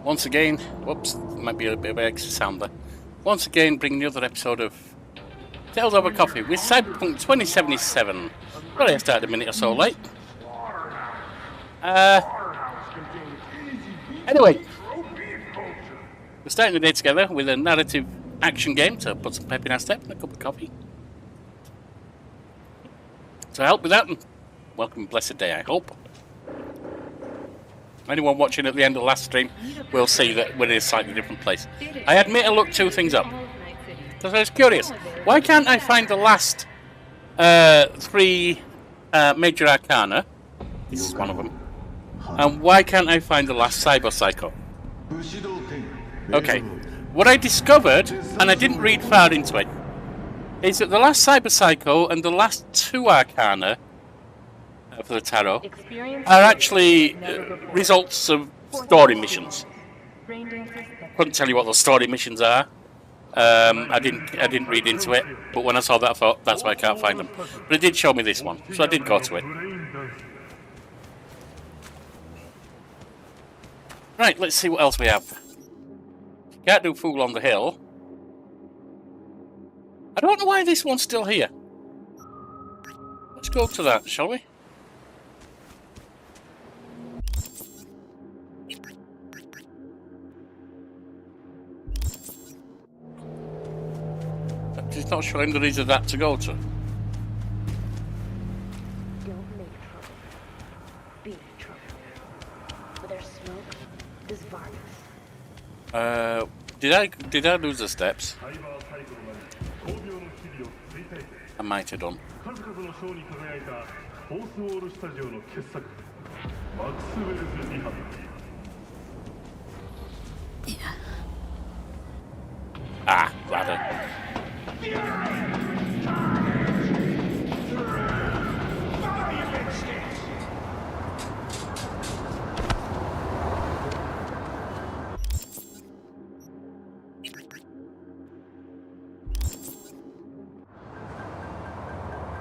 Once again, whoops, might be a bit of extra sound there. Once again, bringing another episode of Tales Over Coffee with Cyberpunk 2077. Well, I started a minute or so late. Anyway, we're starting the day together with a narrative action game to put some pep in our step and a cup of coffee. To help with that, and welcome blessed day, I hope. Anyone watching at the end of the last stream will see that we're in a slightly different place. I admit I looked two things up, because I was curious. Why can't I find the last three major arcana? This is one of them. And why can't I find the last cyber psycho? Okay, what I discovered, and I didn't read far into it, is that the last cyber psycho and the last two arcana for the tarot are actually results of story missions. Couldn't tell you what those story missions are. I didn't read into it, but when I saw that, I thought that's why I can't find them. But it did show me this one, so I did go to it. Right, let's see what else we have. Can't do Fool on the Hill. I don't know why this one's still here. Let's go to that, shall we? It's not showing the reason that to go to. Don't make trouble. Be trouble. Where there's smoke, there's varmints. Did I lose the steps? I might have done. Ah, ladder.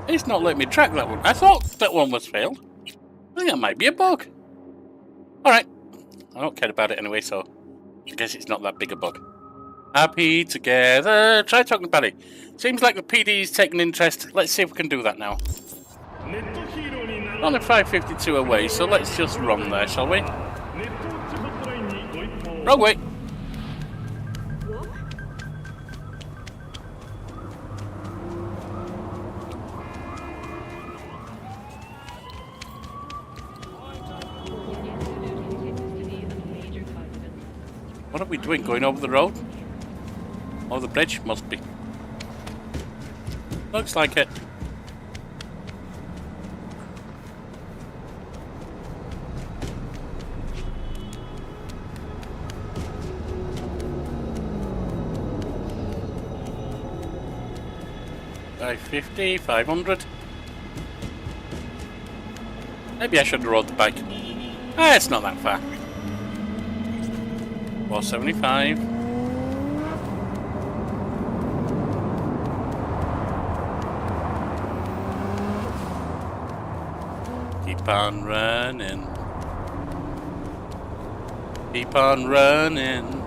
It's not letting me track that one. I thought that one was failed. I think that might be a bug. Alright. I don't care about it anyway, so I guess it's not that big a bug. Happy together. Try talking about it. Seems like the PD's taking interest. Let's see if we can do that now. Only 552 away, so let's just run there, shall we? Wrong way. What are we doing? Going over the road? Oh, the bridge? Must be. Looks like it. $550, $500. Maybe I should have rode the bike. Ah, it's not that far. $475. Keep on running. Keep on running.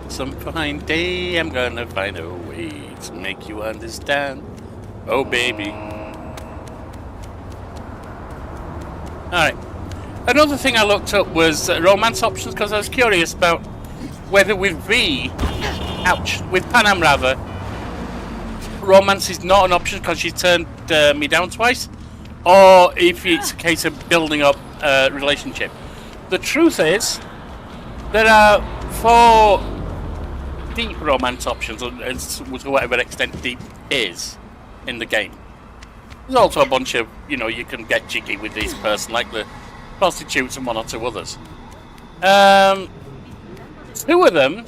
Some fine day I'm gonna find a way to make you understand. Oh baby. Alright. Another thing I looked up was romance options, because I was curious about whether with with Panam rather, romance is not an option because she turned me down twice, or if it's a case of building up a relationship. The truth is, there are 4 deep romance options, to whatever extent deep is, in the game. There's also a bunch of, you can get jiggy with this person, like the prostitutes and 1 or 2 others. 2 of them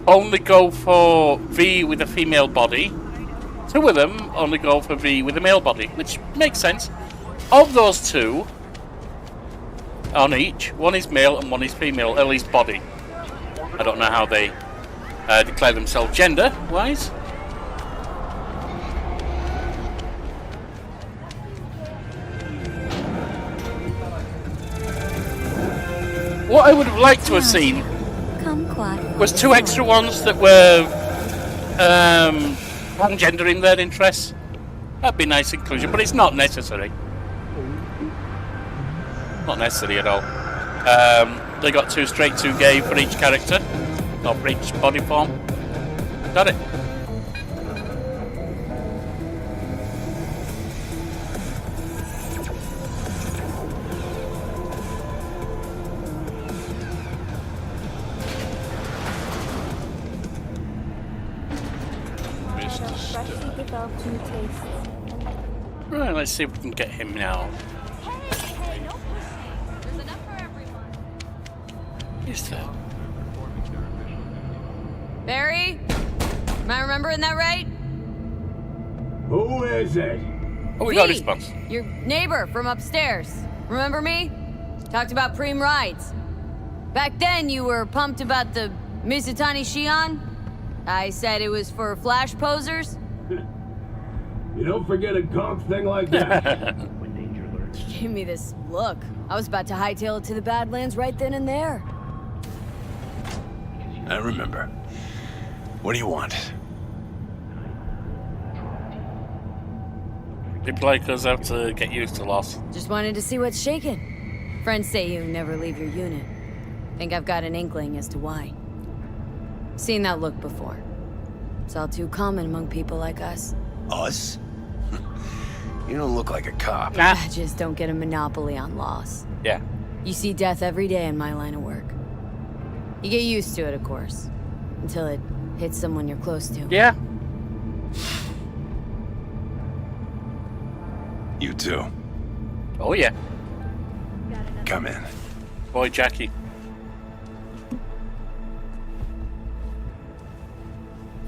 only go for V with a female body. 2 of them only go for V with a male body, which makes sense. Of those 2, on each, 1 is male and 1 is female, at least body. I don't know how they declare themselves gender-wise. What What I would have liked to have seen Come quiet. was 2 extra ones that were non-gender in their interests. That'd be a nice inclusion, but it's not necessary. Not necessary at all. They got 2 straight, 2 gay for each character, or for each body form. Got it. Freshly developed new tastes. Right, let's see if we can get him now. Hey, no pushing. There's enough for everyone. Is there? Barry? Am I remembering that right? Who is it? Oh, we got a V, response. your neighbor from upstairs. Remember me? Talked about preem rides. Back then, you were pumped about the Mizutani Shion. I said it was for flash posers. You don't forget a conk thing like that. You gave me this look. I was about to hightail it to the Badlands right then and there. I remember. What do you want? People like us have to get used to loss. Just wanted to see what's shaking. Friends say you never leave your unit. Think I've got an inkling as to why. Seen that look before. It's all too common among people like us. Us? You don't look like a cop. Nah. I just don't get a monopoly on loss. Yeah. You see death every day in my line of work. You get used to it, of course. Until it hits someone you're close to. Yeah. You too. Oh, yeah. Come in. Boy, Jackie.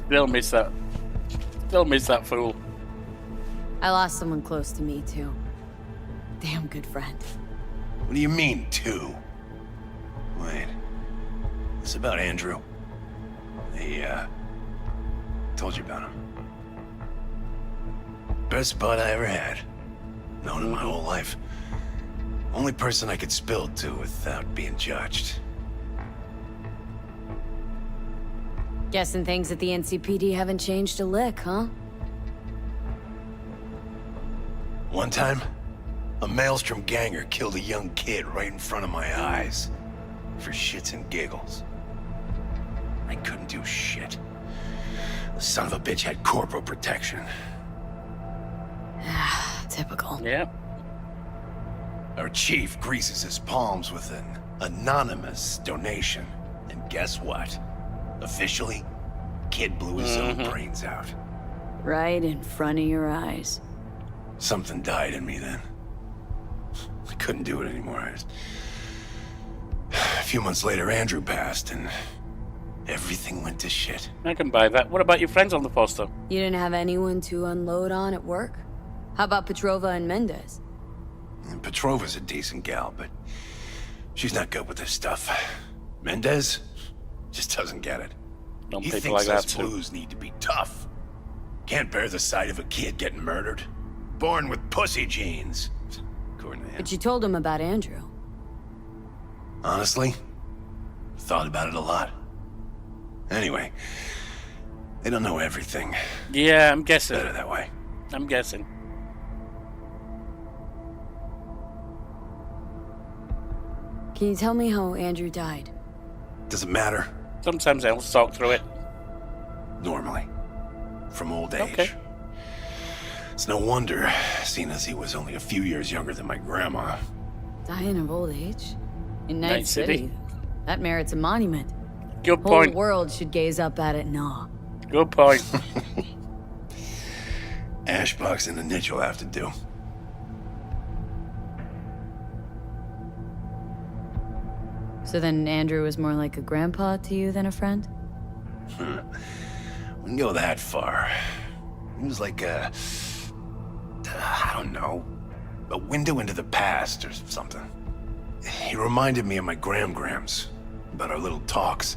Still miss that. Still miss that fool. I lost someone close to me, too. Damn good friend. What do you mean, two? Wait. This about Andrew? I, told you about him. Best bud I ever had. Known him my whole life. Only person I could spill to without being judged. Guessing things at the NCPD haven't changed a lick, huh? One time, a Maelstrom ganger killed a young kid right in front of my eyes. For shits and giggles. I couldn't do shit. The son of a bitch had corporal protection. Typical. Yeah. Our chief greases his palms with an anonymous donation. And guess what? Officially, kid blew his own brains out. Right in front of your eyes. Something died in me then. I couldn't do it anymore. A few months later, Andrew passed, and everything went to shit. I can buy that. What about your friends on the poster? You didn't have anyone to unload on at work? How about Petrova and Mendez? And Petrova's a decent gal, but she's not good with this stuff. Mendez just doesn't get it. Don't He people thinks like us that too. blues need to be tough. Can't bear the sight of a kid getting murdered. Born with pussy genes. According to him. But you told him about Andrew. Honestly, thought about it a lot. Anyway, they don't know everything. Yeah, I'm guessing. Better that way. I'm guessing. Can you tell me how Andrew died? Does it matter? Sometimes I'll talk through it. Normally. From old age. Okay. It's no wonder, seeing as he was only a few years younger than my grandma. Dying of old age? In Night Night City. City? That merits a monument. Good Whole point. world should gaze up at it in awe. Good point. Ashbox and the niche will have to do. So then Andrew was more like a grandpa to you than a friend? Wouldn't go that far. He was like I don't know, a window into the past or something. He reminded me of my grams, about our little talks.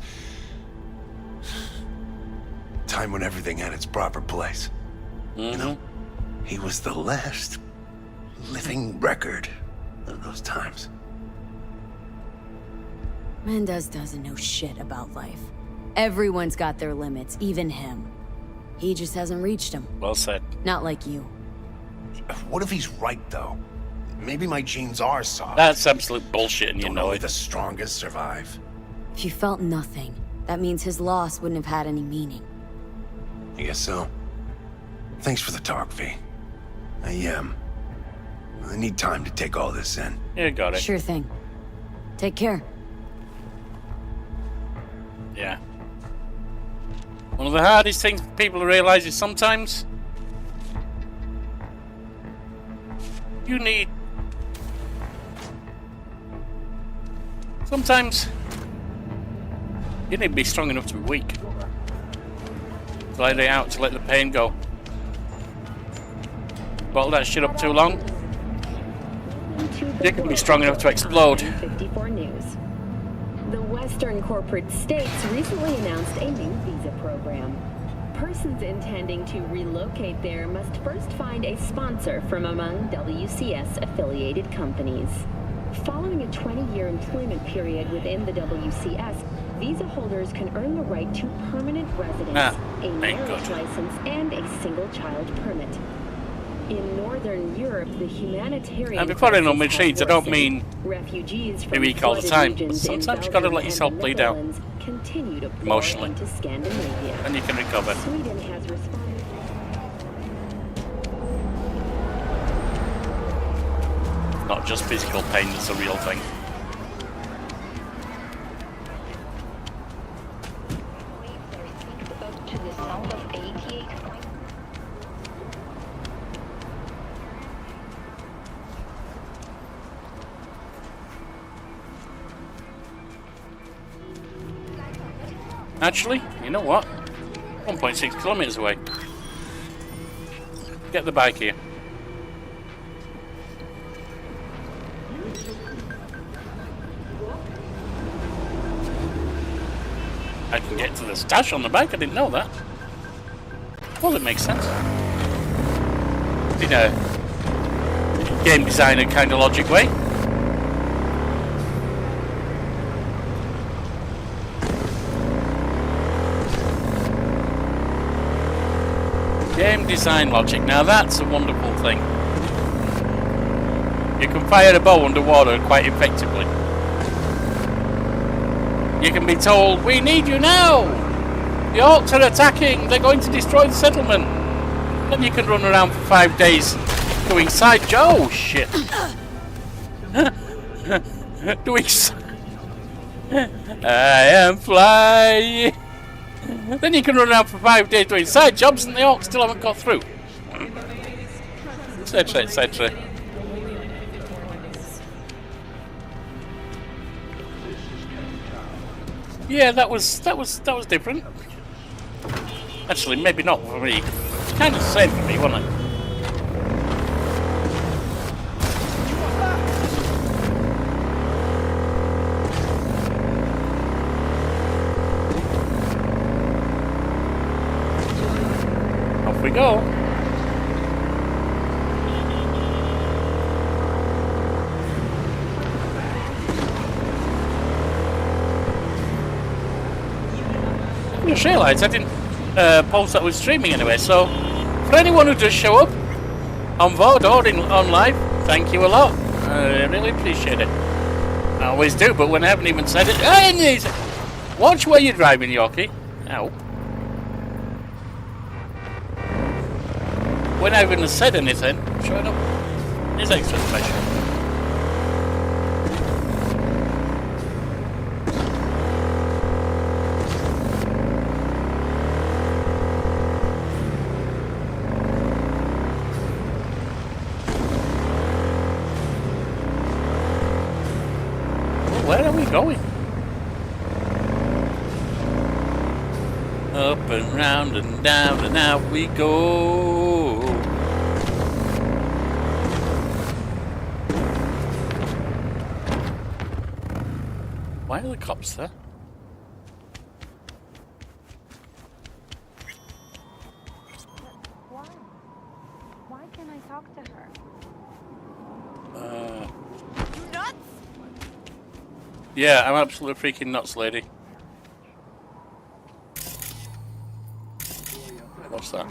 Time when everything had its proper place. You know, he was the last living record of those times. Mendez doesn't know shit about life. Everyone's got their limits, even him. He just hasn't reached them. Well said. Not like you. What if he's right, though? Maybe my genes are soft. That's absolute bullshit, and you Don't know only it. the strongest survive. If you felt nothing, that means his loss wouldn't have had any meaning. I guess so. Thanks for the talk, V. I need time to take all this in. Yeah, got it. Sure thing. Take care. Yeah. One of the hardest things for people to realize is sometimes you need. Sometimes you need to be strong enough to be weak. To let it out, to let the pain go. Bottle that shit up too long, you can be strong enough to explode. 54 News. The Western corporate states recently announced a new visa program. Persons intending to relocate there must first find a sponsor from among WCS-affiliated companies. Following a 20-year employment period within the WCS, visa holders can earn the right to permanent residence, a marriage license, and a single-child permit. In Northern Europe, the humanitarian And before I know crisis machines, I has don't worsened. mean Refugees from maybe all the flooded time, but regions in sometimes you gotta Belgium let yourself and the bleed out. Netherlands continue to pour Emotionally. into Scandinavia. And you can recover. Sweden has responded. Not just physical pain, it's a real thing. To the sound of 88. Actually, you know what? 1.6 kilometers away. Get the bike here. I can get to the stash on the bike, I didn't know that. Well, it makes sense. In a game designer kind of logic way. Game design logic, now that's a wonderful thing. You can fire a bow underwater quite effectively. You can be told, we need you now! The orcs are attacking, they're going to destroy the settlement. Then you can run around for 5 days doing side oh shit. Doing I am flying. Then you can run around for 5 days doing side jobs and the orcs still haven't got through. Etc, etc. Yeah, that was different. Actually, maybe not for me. It's kind of the same for me, wasn't it? Off we go. I just realised I didn't post that I was streaming anyway, so for anyone who does show up on VOD or on live, thank you a lot. I really appreciate it. I always do, but when I haven't even said it, watch where you're driving, Yorkie. Ow. When I haven't said anything, shut up. Here's extra information. Where are we going? Up and round and down and out we go. Why are the cops there? Why? Why can't I talk to her? Yeah, I'm absolutely freaking nuts, lady. What's that?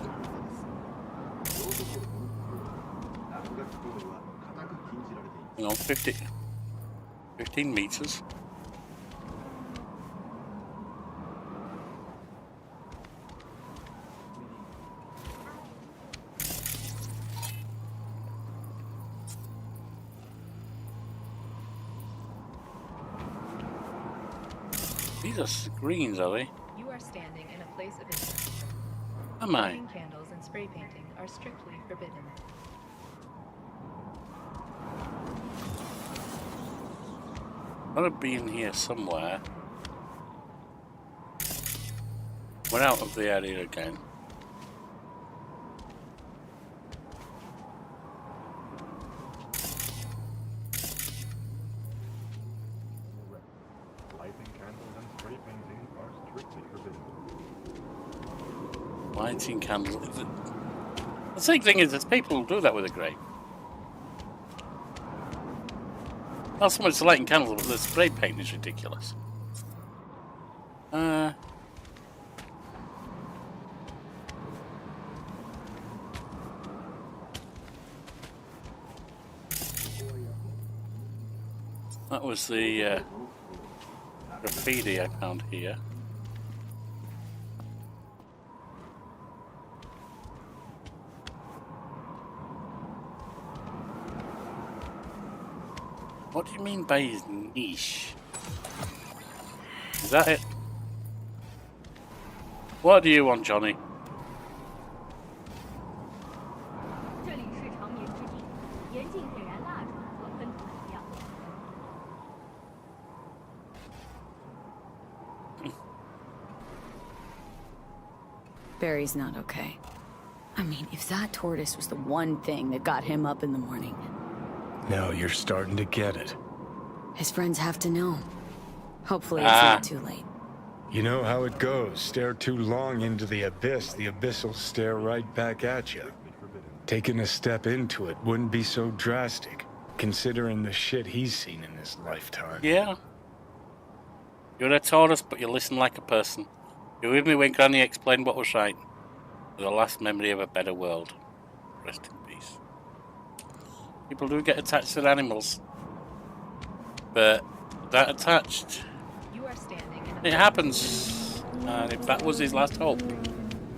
You know, 15 meters. These are screens, are they? You are standing in a place of interest. Am I? Lighting candles and spray painting are strictly forbidden. Gotta be in here somewhere. We're out of the area again. Lighting candles and spray painting are strictly forbidden. Lighting candles. The sick thing is, there's people who do that with a grape. Not so much the lighting candles, but the spray paint is ridiculous. That was the graffiti I found here. What do you mean by his niche? Is that it? What do you want, Johnny? Barry's not okay. I mean, if that tortoise was the one thing that got him up in the morning. Now you're starting to get it. His friends have to know. Hopefully it's not too late. You know how it goes. Stare too long into the abyss will stare right back at you. Taking a step into it wouldn't be so drastic, considering the shit he's seen in his lifetime. Yeah. You're a tortoise, but you listen like a person. You're with me when Granny explained what was right. The last memory of a better world. Rest in peace. People do get attached to animals. But that attached, You are standing in it happens. And if that was his last hope,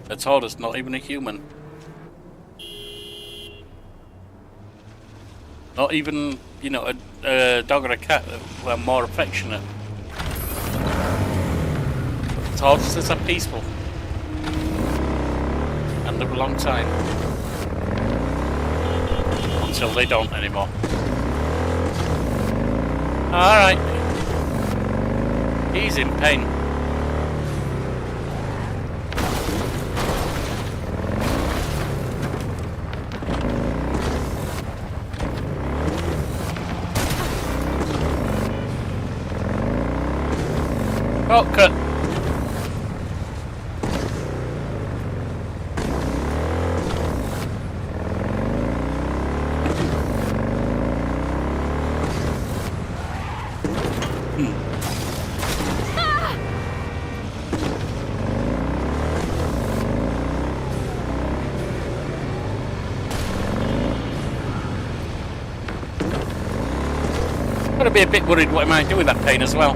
a tortoise, not even a human. Not even, you know, a dog or a cat that were more affectionate. Tortoises are peaceful. And live a long time. Until they don't anymore. Alright. He's in pain. Oh, cut. Gotta be a bit worried what he might do with that pain as well.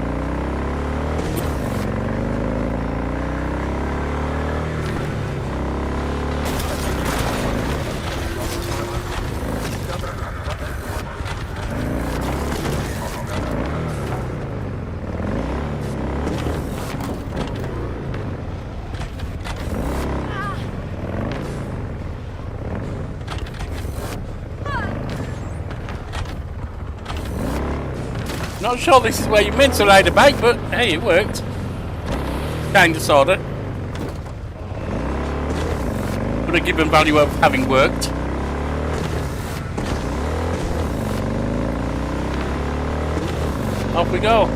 Not sure this is where you're meant to ride a bike, but hey, it worked. Kinda, sorta. But a given value of having worked. Off we go.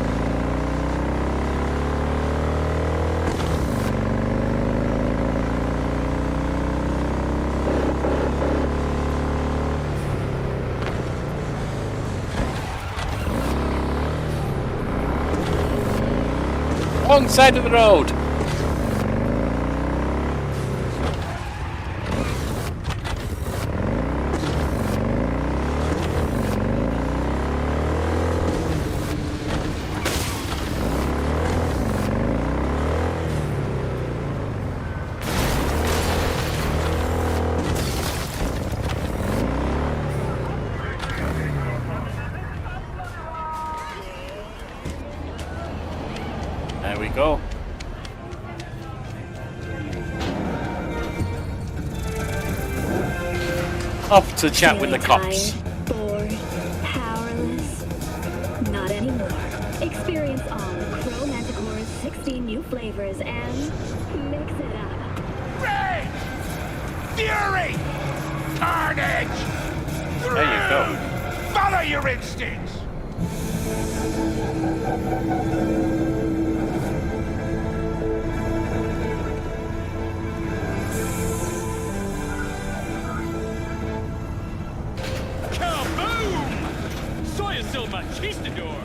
Wrong side of the road. There we go. Off to chat with the cops. Bored, powerless. Not anymore. Experience all Crow Manticore's 16 new flavors and mix it up. Rage! Fury! Carnage! There you go. Follow your instincts! Kaboom! Soy still machistador!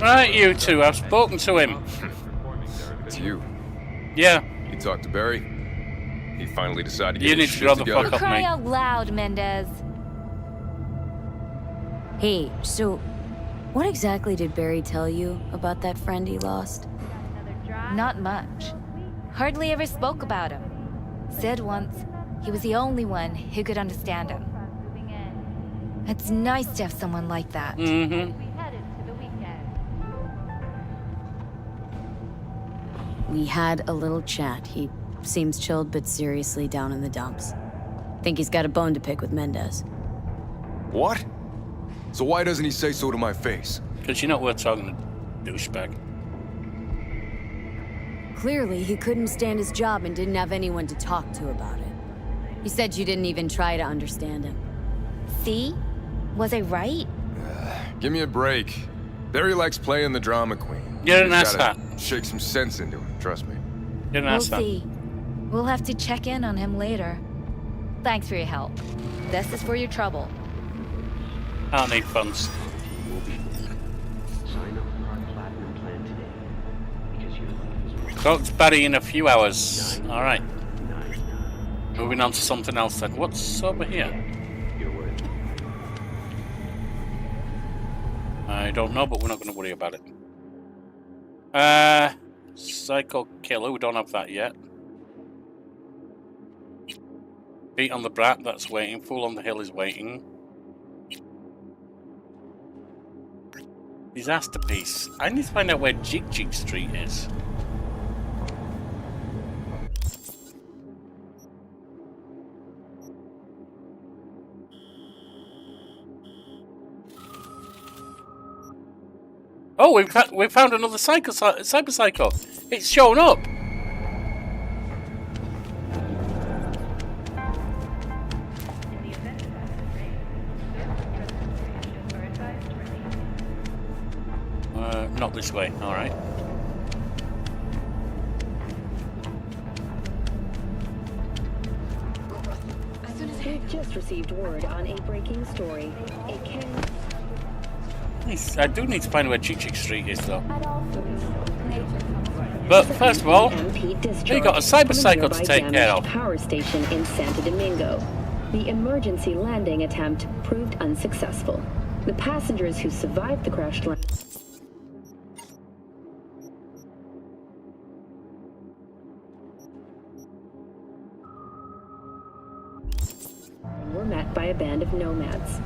Right, you two. I've spoken to him. It's you. Yeah. You talked to Barry? He finally decided to You get need his to shit grow the together? fuck up, Cry mate. out loud, Mendez. Hey, so what exactly did Barry tell you about that friend he lost? Not much. Hardly ever spoke about him. Said once he was the only one who could understand him. It's nice to have someone like that. Mm-hmm. We had a little chat. He seems chilled but seriously down in the dumps. Think he's got a bone to pick with Mendez. What? So why doesn't he say so to my face? Because you're not worth talking to, douchebag. Clearly, he couldn't stand his job and didn't have anyone to talk to about it. He said you didn't even try to understand him. See? Was I right? Give me a break. Barry likes playing the drama queen. You're an Just gotta asshat. shake some sense into him, trust me. You're an We'll asshat. see. We'll have to check in on him later. Thanks for your help. This is for your trouble. I don't need funds. Talk to Barry in a few hours. Alright. Moving on to something else then. What's over here? I don't know, but we're not going to worry about it. Psycho Killer, we don't have that yet. Beat on the Brat, that's waiting. Fool on the Hill is waiting. Disaster Piece. I need to find out where Jig Jig Street is. Oh, we've found another Cyber Psycho. It's shown up. Not this way. All right. We've just received word on a breaking story. A King. I do need to find where Jig Jig Street is, though. But first of all, you got a Cyber Psycho to take care of. Power station in Santo Domingo. The emergency landing attempt proved unsuccessful. The passengers who survived the crash landing were met by a band of nomads.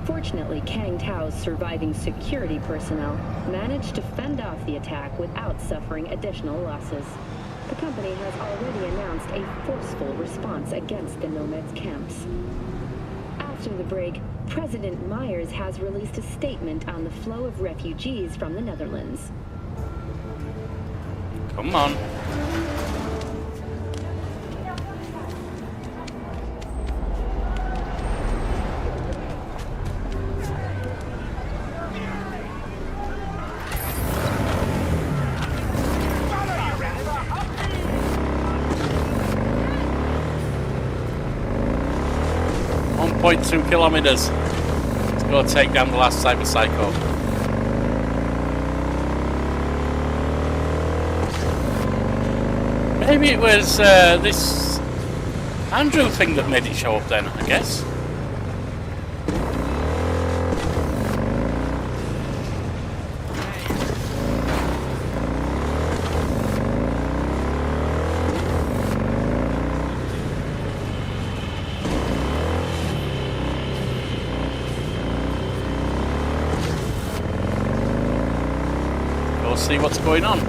Fortunately, Kang Tao's surviving security personnel managed to fend off the attack without suffering additional losses. The company has already announced a forceful response against the nomads' camps. After the break, President Myers has released a statement on the flow of refugees from the Netherlands. Come on. 1.2 kilometers to go take down the last cyber psycho. Maybe it was this Andrew thing that made it show up then, I guess. We'll see what's going on.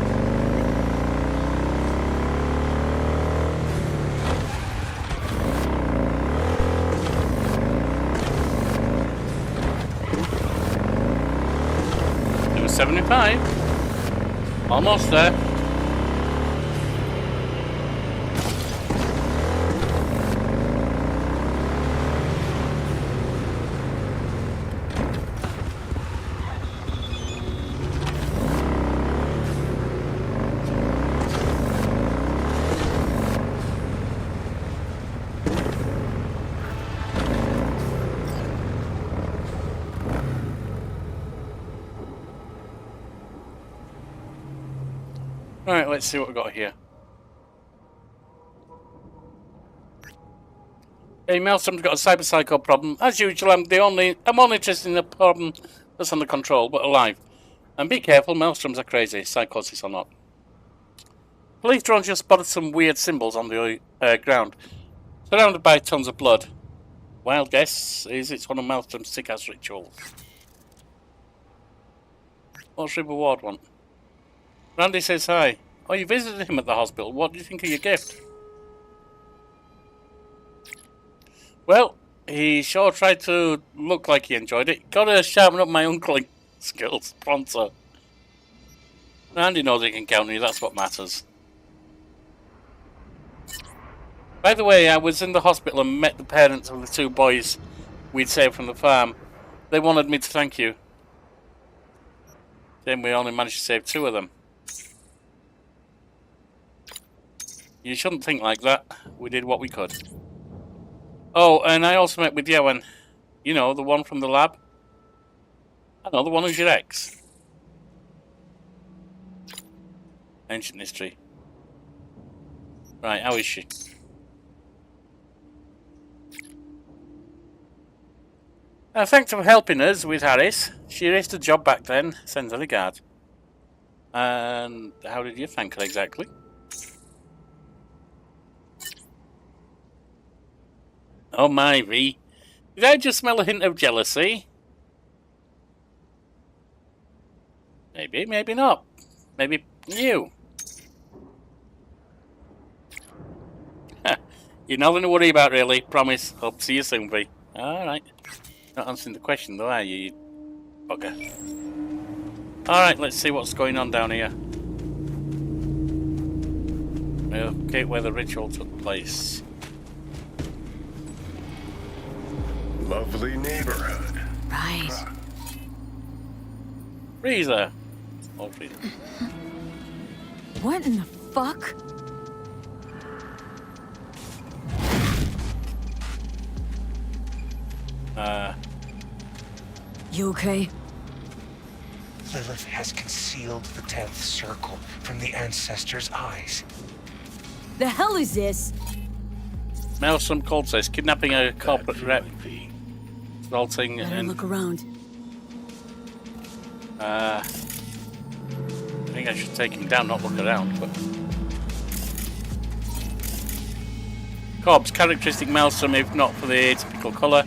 It was 75. Almost there. Alright, let's see what we've got here. Hey, Maelstrom's got a cyber psycho problem. As usual, I'm only interested in the problem that's under control, but alive. And be careful, Maelstroms are crazy, psychosis or not. Police drones just spotted some weird symbols on the ground, surrounded by tons of blood. Wild guess is it's one of Maelstrom's sick-ass rituals. What's your reward want? Randy says hi. Oh, you visited him at the hospital. What do you think of your gift? Well, he sure tried to look like he enjoyed it. Gotta sharpen up my uncling skills pronto. Randy knows he can count on you, that's what matters. By the way, I was in the hospital and met the parents of the two boys we'd saved from the farm. They wanted me to thank you. Then we only managed to save 2 of them. You shouldn't think like that. We did what we could. Oh, and I also met with Yowen. You know, the one from the lab. I know, the one who's your ex. Ancient history. Right, how is she? Thanks for helping us with Harris. She erased her job back then. Sends her regard. And how did you thank her exactly? Oh my, V. Did I just smell a hint of jealousy? Maybe, maybe not. Maybe you. You're nothing to worry about, really. Promise. Hope to see you soon, V. Alright. Not answering the question, though, are you, you bugger? Alright, let's see what's going on down here. Okay, where the ritual took place. Lovely neighborhood. Right. Freezer. Oh, freezer. What in the fuck? You okay? Lilith has concealed the 10th circle from the ancestors' eyes. The hell is this? Maelstrom Cold says kidnapping a corporate rep. Resulting Better in. look around. I think I should take him down, not look around, but. Cobb's characteristic Maelstrom, if not for the atypical colour.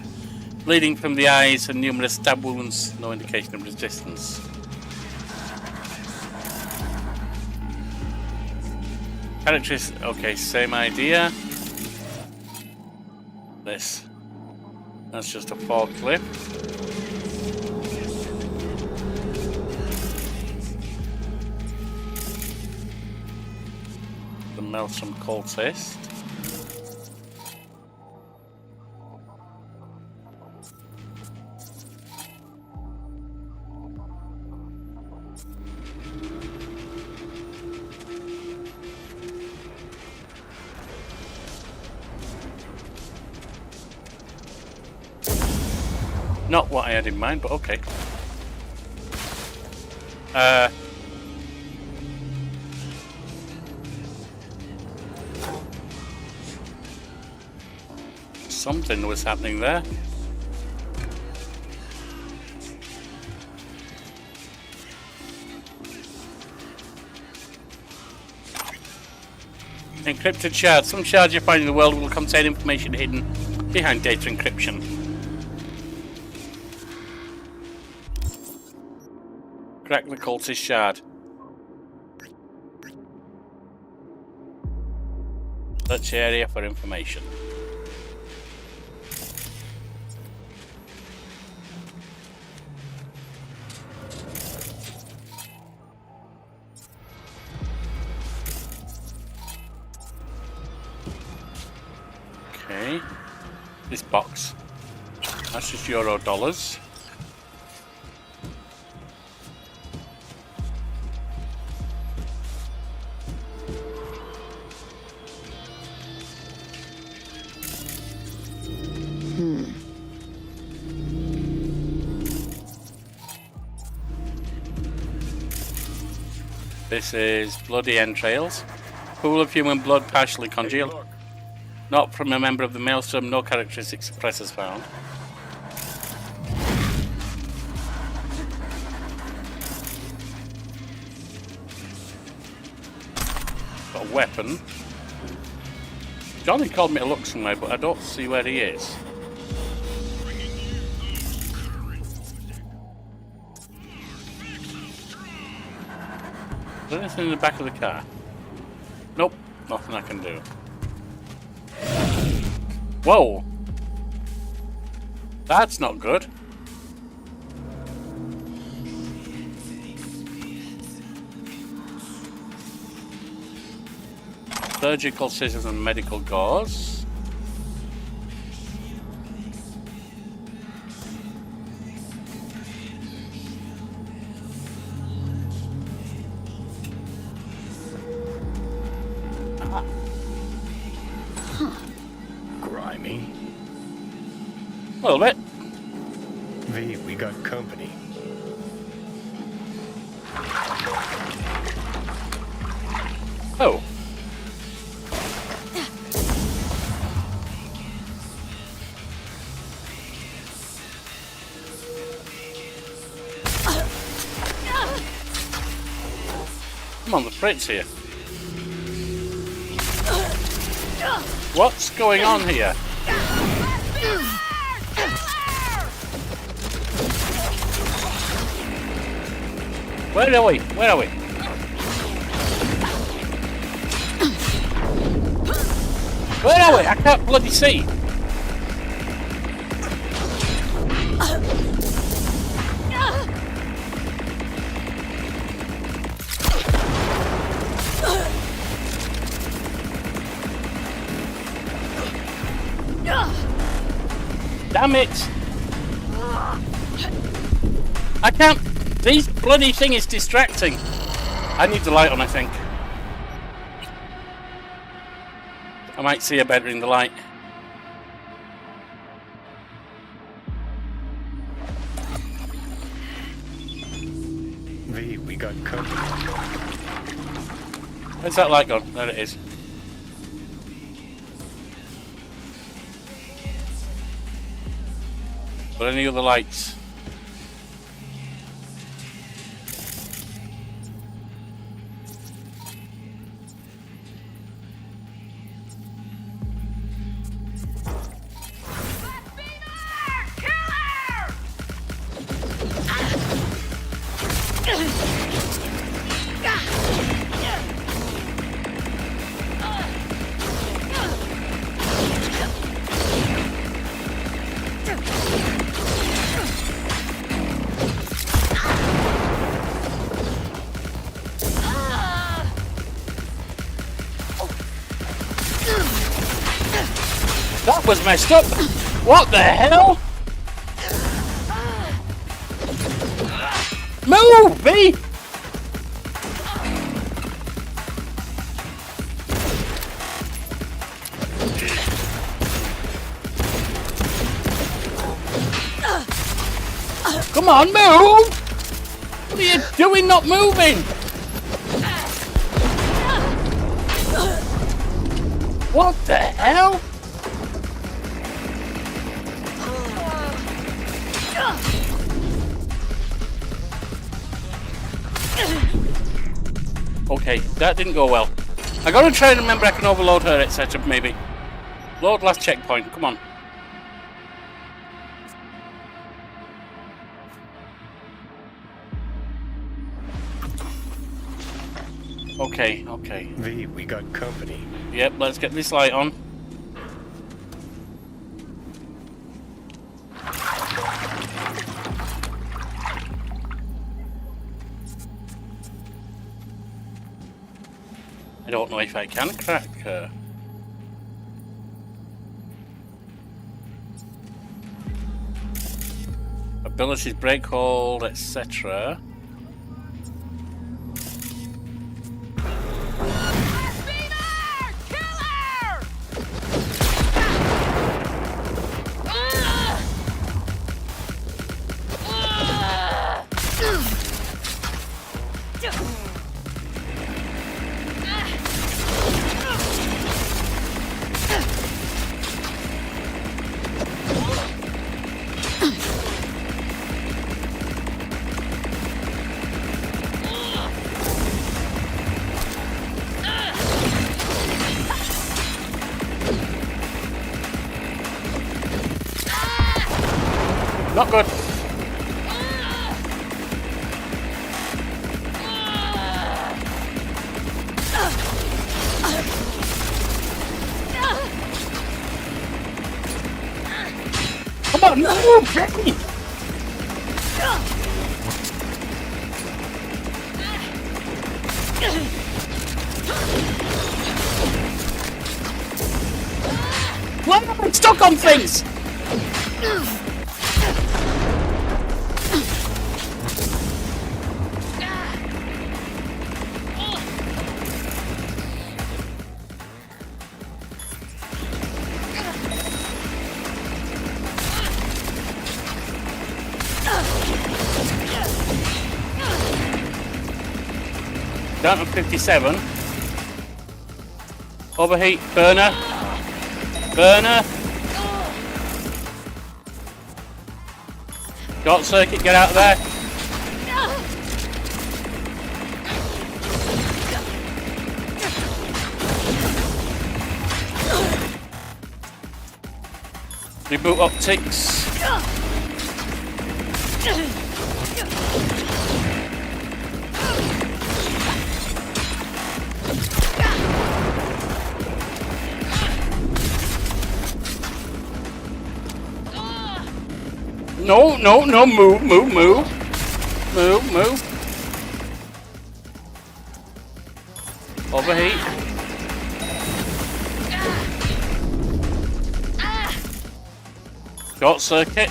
Bleeding from the eyes and numerous stab wounds, no indication of resistance. Characteristic, okay, same idea. This. That's just a forklift. The Maelstrom cultist. Not what I had in mind, but okay. Something was happening there. Encrypted shards. Some shards you find in the world will contain information hidden behind data encryption. Crack the cultist shard. Search area for information. Okay, this box, that's just euro dollars. This is bloody entrails. Pool of human blood partially congealed. Not from a member of the Maelstrom, no characteristic suppressors found. Got a weapon. Johnny called me to look somewhere, but I don't see where he is. Is there anything in the back of the car? Nope, nothing I can do. Whoa! That's not good. Surgical scissors and medical gauze. Grimy. A little bit. V, we got company. Oh. Come on, the Fritz here. What's going on here? Where are we? Where are we? Where are we? I can't bloody see. Damn it! I can't. These bloody thing is distracting. I need the light on, I think. I might see her better in the light. V, we got company. Where's that light gone? There it is. But any other lights? That was messed up. What the hell? Move, V! Come on, move! What are you doing not moving? What the hell? Okay, that didn't go well. I gotta try and remember I can overload her, etc. maybe. Load last checkpoint, come on. Okay, okay. V, we got company. Yep, let's get this light on. I don't know if I can crack her. Abilities, break hold, etc. Not good. Come on, no, Becky! Why am I stuck on things? Down to 57. Overheat, burner. Burner. Short circuit, get out of there. Reboot optics. No, no, no, move, move, move. Move, move. Overheat. Short circuit.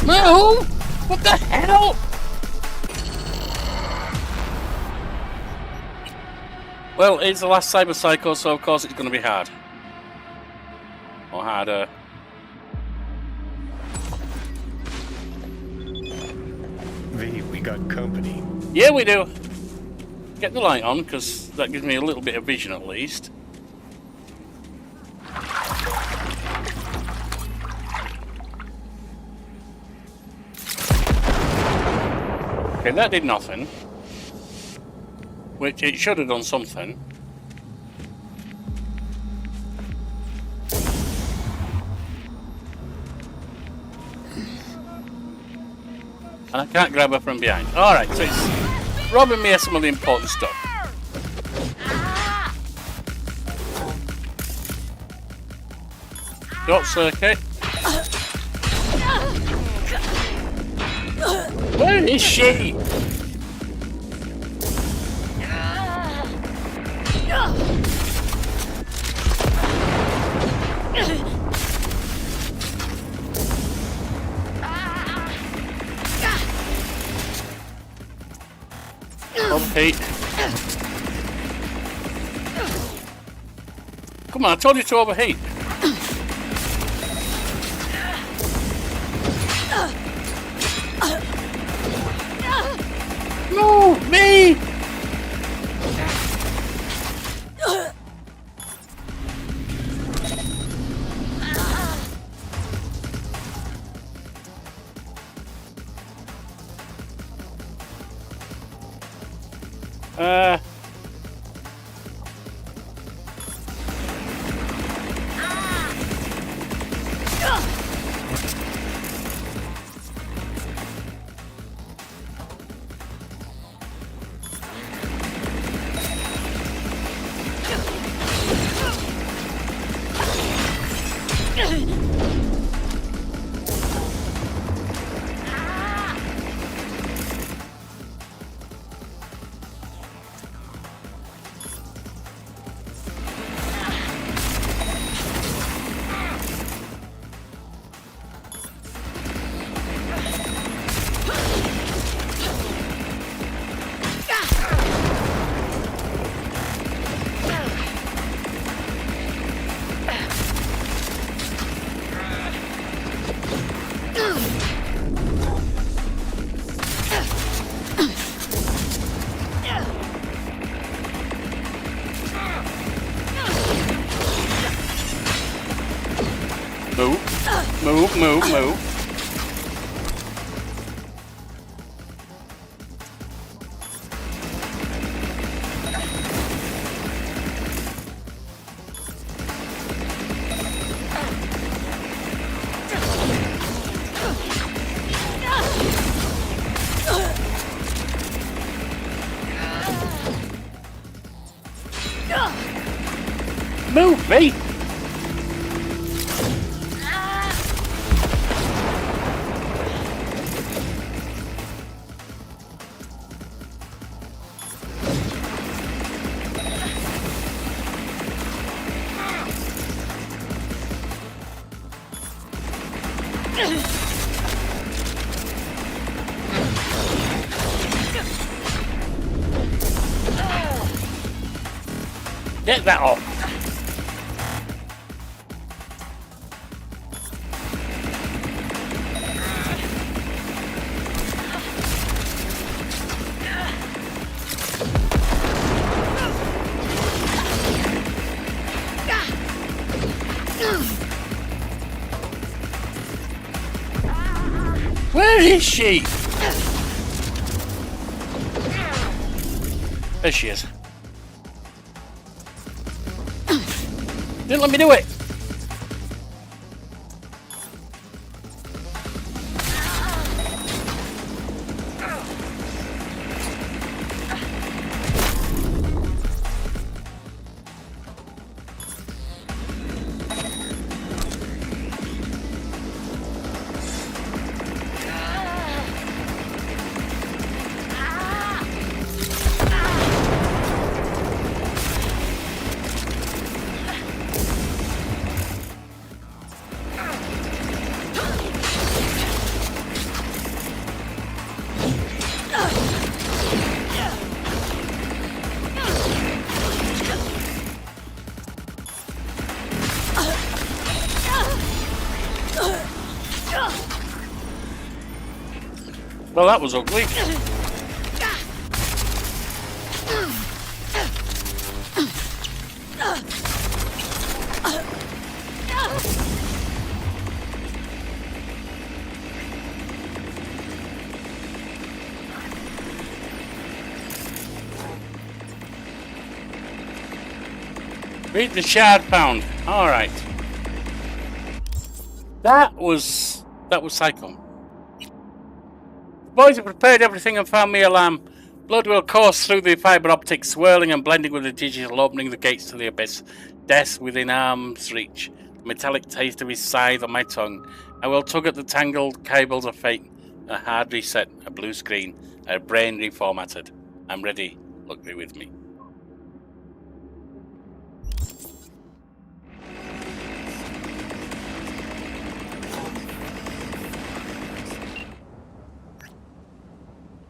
No! What the hell? Well, it's the last cyber cycle, so of course it's going to be hard. Or harder. V, we got company. Yeah, we do. Get the light on, because that gives me a little bit of vision at least. Okay, that did nothing. Which it should have done something. And I can't grab her from behind. Alright, so it's robbing me of some of the important stuff. Short circuit. Where is she? overheat. Come on, I told you to overheat. Move me! Move. Move me! Get that off. Where is she? There she is. Didn't let me do it. Well, that was ugly. Read the shard found. All right. That was Psycho. The boys have prepared everything and found me a lamp. Blood will course through the fibre optic, swirling and blending with the digital, opening the gates to the abyss. Death within arm's reach. The metallic taste of his scythe on my tongue. I will tug at the tangled cables of fate. A hard reset, a blue screen, a brain reformatted. I'm ready. Look me with me.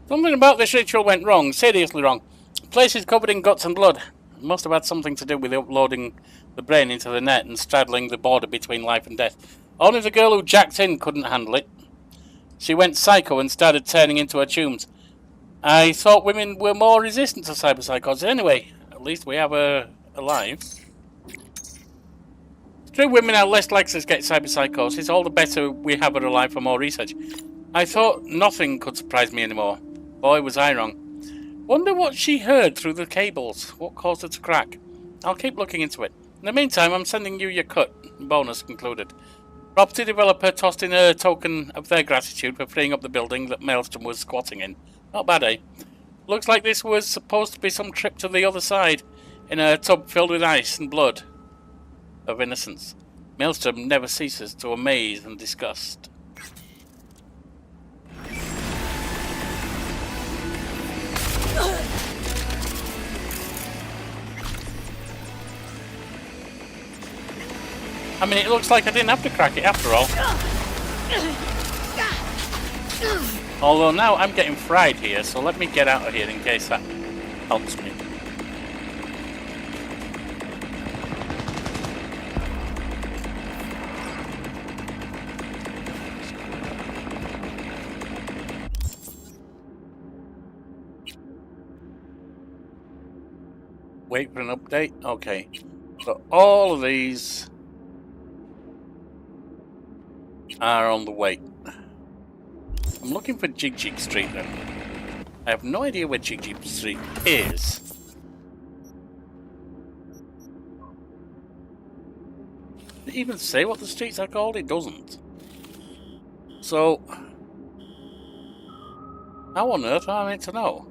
Something about this ritual went wrong, seriously wrong. The place is covered in guts and blood. It must have had something to do with uploading the brain into the net and straddling the border between life and death. Only the girl who jacked in couldn't handle it. She went psycho and started turning into her tombs. I thought women were more resistant to cyberpsychosis. Anyway, at least we have her alive. It's true women are less likely to get cyberpsychosis. All the better we have her alive for more research. I thought nothing could surprise me anymore. Boy, was I wrong. Wonder what she heard through the cables. What caused her to crack? I'll keep looking into it. In the meantime, I'm sending you your cut. Bonus concluded. Property developer tossed in a token of their gratitude for freeing up the building that Maelstrom was squatting in. Not bad, eh? Looks like this was supposed to be some trip to the other side, in a tub filled with ice and blood of innocence. Maelstrom never ceases to amaze and disgust. I mean, it looks like I didn't have to crack it after all. Although now I'm getting fried here, so let me get out of here in case that helps me. Wait for an update? Okay. So all of these are on the way. I'm looking for Jig Jig Street then. I have no idea where Jig Jig Street is. Does it even say what the streets are called? It doesn't. So, how on earth am I meant to know?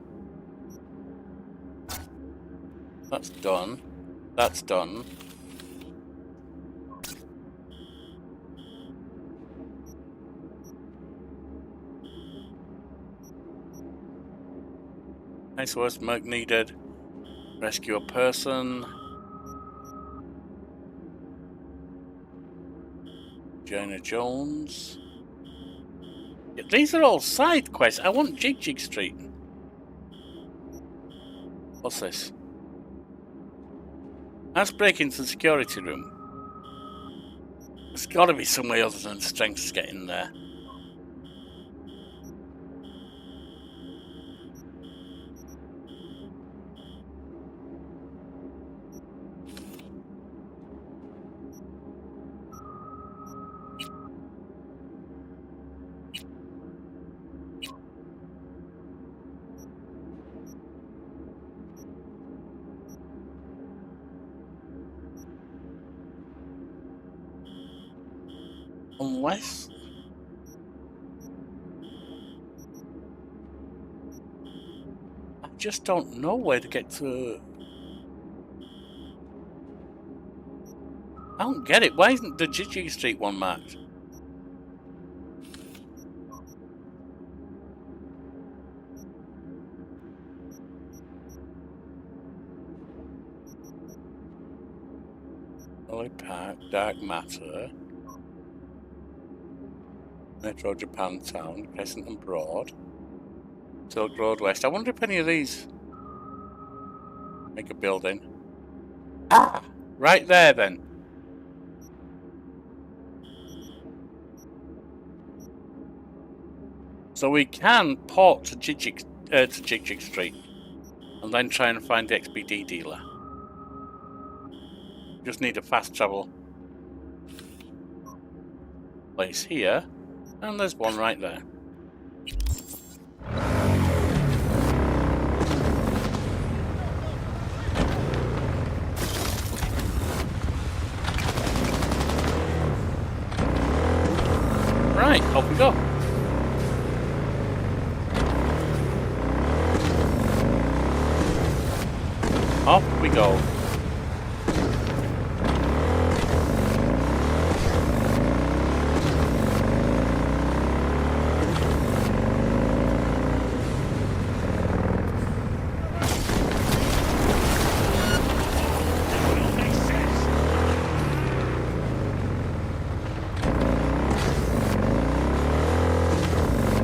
That's done. That's done. SOS Merc needed. Rescue a person. Jenna Jones. Yeah, these are all side quests. I want Jig Jig Street. What's this? Let's break into the security room. There's got to be some way other than strength to get in there. Unless I just don't know where to get to. I don't get it. Why isn't the Jig Jig Street one marked? Ollie Park, Dark Matter. Metro Japantown, Crescent and Broad, Silk Road West. I wonder if any of these make a building. Ah! Right there then. So we can port to Jig Jig Street and then try and find the XBD dealer. Just need a fast travel place here. And there's one right there. Right, off we go. Off we go.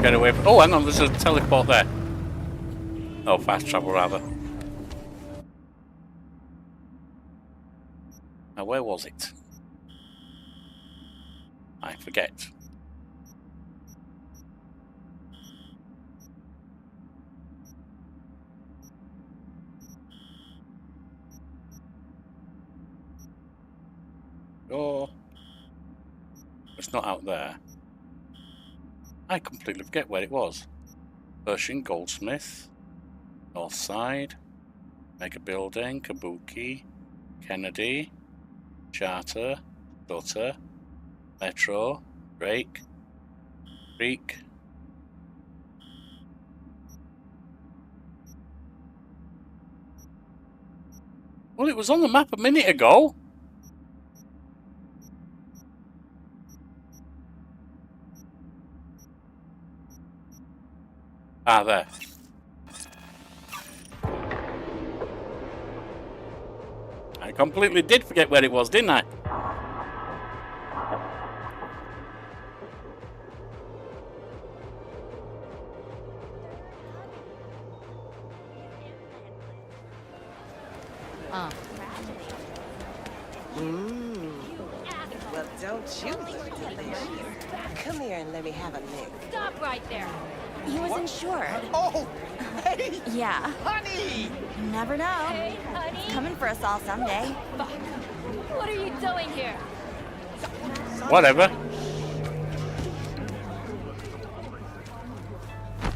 Get away from... Oh, hang on, there's a teleport there. Oh, fast travel rather. Now, where was it? I forget. Oh, it's not out there. I completely forget where it was. Pershing Goldsmith, North Side, Mega Building, Kabuki, Kennedy, Charter, Butter, Metro, Drake, Creek. Well, it was on the map a minute ago. Ah, there. I completely did forget where it was, didn't I? Well, don't you look delicious. Come here and let me have a lick. Stop right there. He was insured. Oh, hey! Yeah. Honey! You never know. Hey, honey. He's coming for us all someday. Fuck. What are you doing here? Whatever.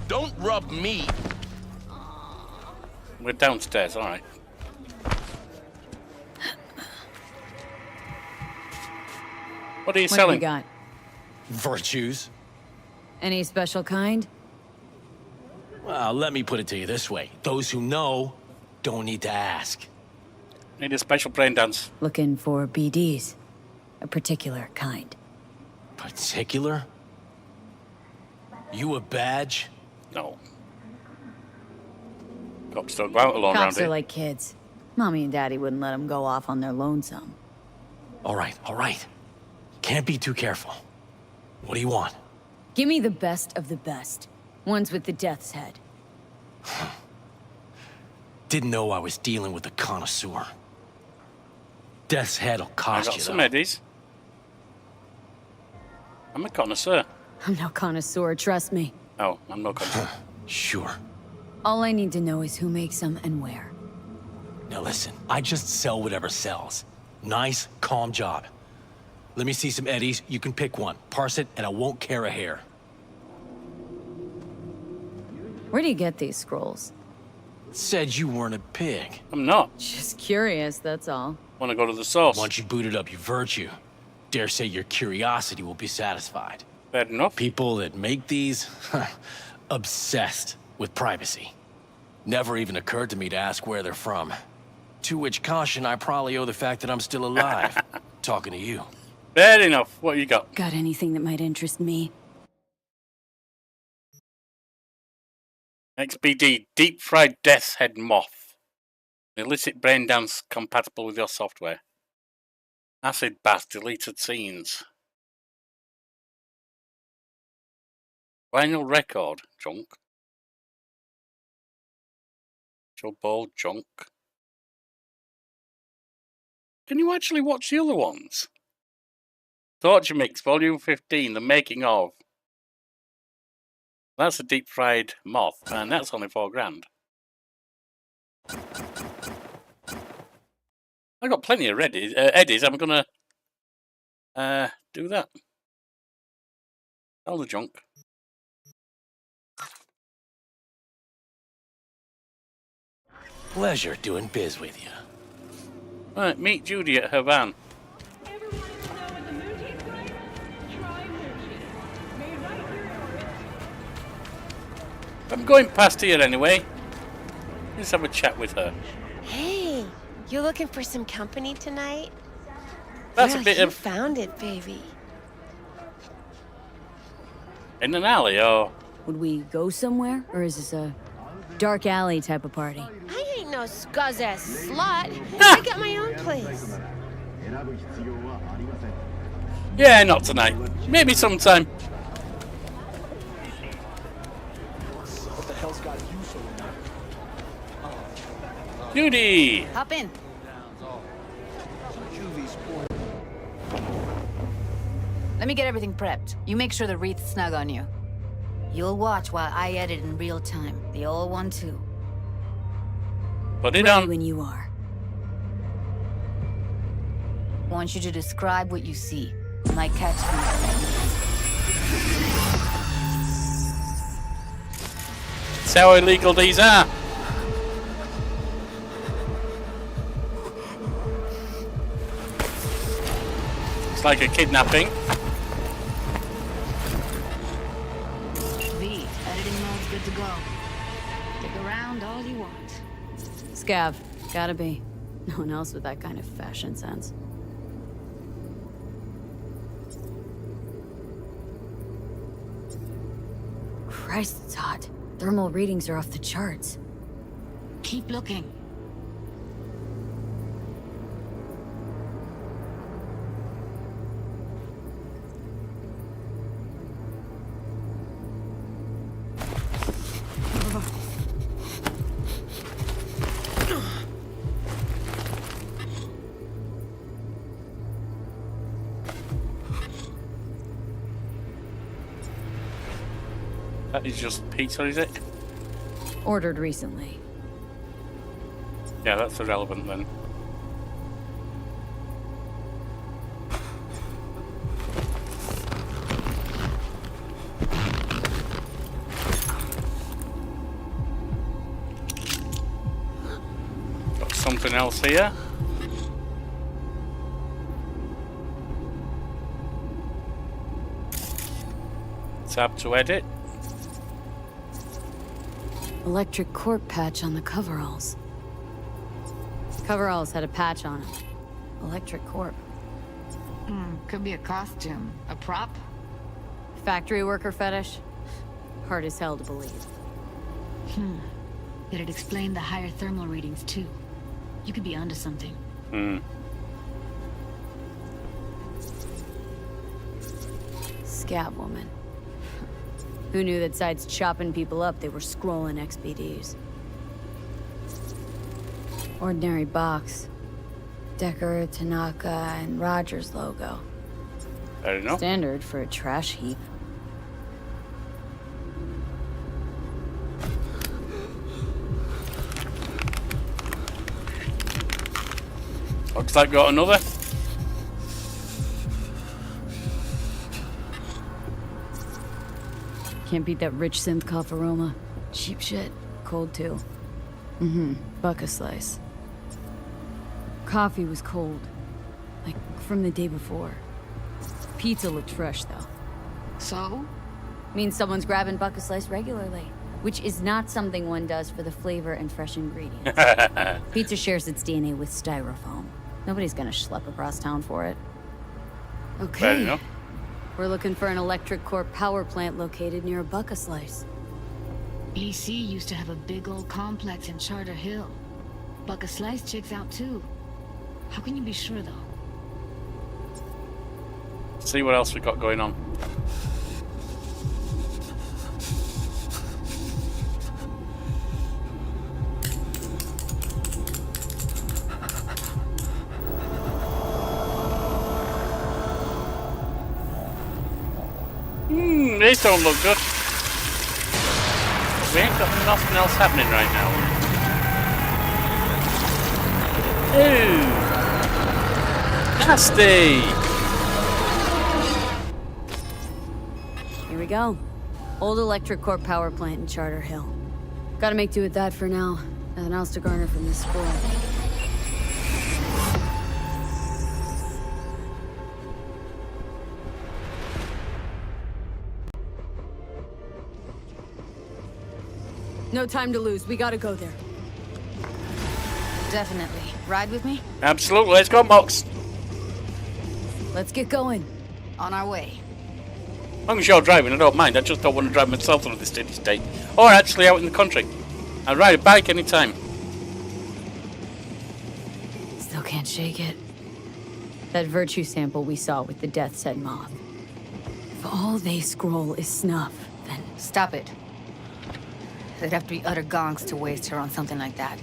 Don't rub me. We're downstairs, alright. What are you What selling? have you got? Virtues? Any special kind? Well, let me put it to you this way. Those who know don't need to ask. Need a special brain dance. Looking for BDs. A particular kind. Particular? You a badge? No. Cops don't go out alone around Cops are here. like kids. Mommy and Daddy wouldn't let them go off on their lonesome. All right. Can't be too careful. What do you want? Give me the best of the best. Ones with the death's head. Didn't know I was dealing with a connoisseur. Death's head'll I cost got you, some though. eddies. I'm a connoisseur. I'm no connoisseur, trust me. Oh, I'm no connoisseur. Sure. All I need to know is who makes them and where. Now listen, I just sell whatever sells. Nice, calm job. Let me see some eddies. You can pick one. Parse it, and I won't care a hair. Where do you get these scrolls? Said you weren't a pig. I'm not. Just curious, that's all. Want to go to the source? Once you booted up your virtue, dare say your curiosity will be satisfied. Fair enough. People that make these, obsessed with privacy. Never even occurred to me to ask where they're from. To which caution I probably owe the fact that I'm still alive, talking to you. Fair enough. What you got? Got anything that might interest me? XBD, deep fried death's head moth. An illicit brain dance compatible with your software. Acid bath, deleted scenes. Vinyl record, junk. Ball, junk. Can you actually watch the other ones? Torture Mix, Volume 15, The Making of. That's a deep fried moth, and that's only $4,000. I got plenty of eddies. I'm gonna do that. All the junk. Pleasure doing biz with you. Right, meet Judy at her van. I'm going past here anyway. Let's have a chat with her. Hey, you looking for some company tonight? That's Well, a bit you of found it, baby. in an alley, or Would we go somewhere? Or is this a dark alley type of party? I ain't no scuzz-ass slut. I got my own place. yeah, not tonight. Maybe sometime. What the hell's got you so Beauty! Hop in. Let me get everything prepped. You make sure the wreath's snug on you. You'll watch while I edit in real time. The old one, too. Put it Ready on. when you are. Want you to describe what you see. My catchphrase. That's how illegal these are. It's like a kidnapping. V, editing mode's good to go. Stick around all you want. Scav. Gotta be. No one else with that kind of fashion sense. Christ, it's hot. Thermal readings are off the charts. Keep looking. That is just pizza, is it? Ordered recently. Yeah, that's irrelevant then. Got something else here. Tab to edit. Electric corp patch on the coveralls. Coveralls had a patch on them. Electric corp. Could be a costume. A prop? Factory worker fetish? Hard as hell to believe. Did it explain the higher thermal readings, too? You could be onto something. Scab woman. Who knew that besides chopping people up, they were scrolling XBDs? Ordinary box. Decker, Tanaka, and Rogers logo. I don't know. Standard for a trash heap. Looks like got another. Can't beat that rich synth cough aroma. Cheap shit. Cold too. Bucka slice. Coffee was cold. Like from the day before. Pizza looked fresh though. So? Means someone's grabbing Bucka slice regularly. Which is not something one does for the flavor and fresh ingredients. Pizza shares its DNA with styrofoam. Nobody's gonna schlep across town for it. Okay. enough. We're looking for an electric corp power plant located near a Bucka slice. EC used to have a big old complex in Charter Hill. Bucka Slice checks out too. How can you be sure though? See what else we got going on. These don't look good. We ain't got nothing else happening right now. Ooh! Nasty! Here we go. Old electric corp power plant in Charter Hill. Gotta make do with that for now. Nothing else to garner from this spoil. No time to lose. We gotta go there. Definitely. Ride with me? Absolutely, let's go, Mox. Let's get going. On our way. As long as you're driving, I don't mind. I just don't want to drive myself through the city state. Or actually out in the country. I'll ride a bike anytime. Still can't shake it. That virtue sample we saw with the Death's Head moth. If all they scroll is snuff, then... Stop it. They'd have to be utter gonks to waste her on something like that.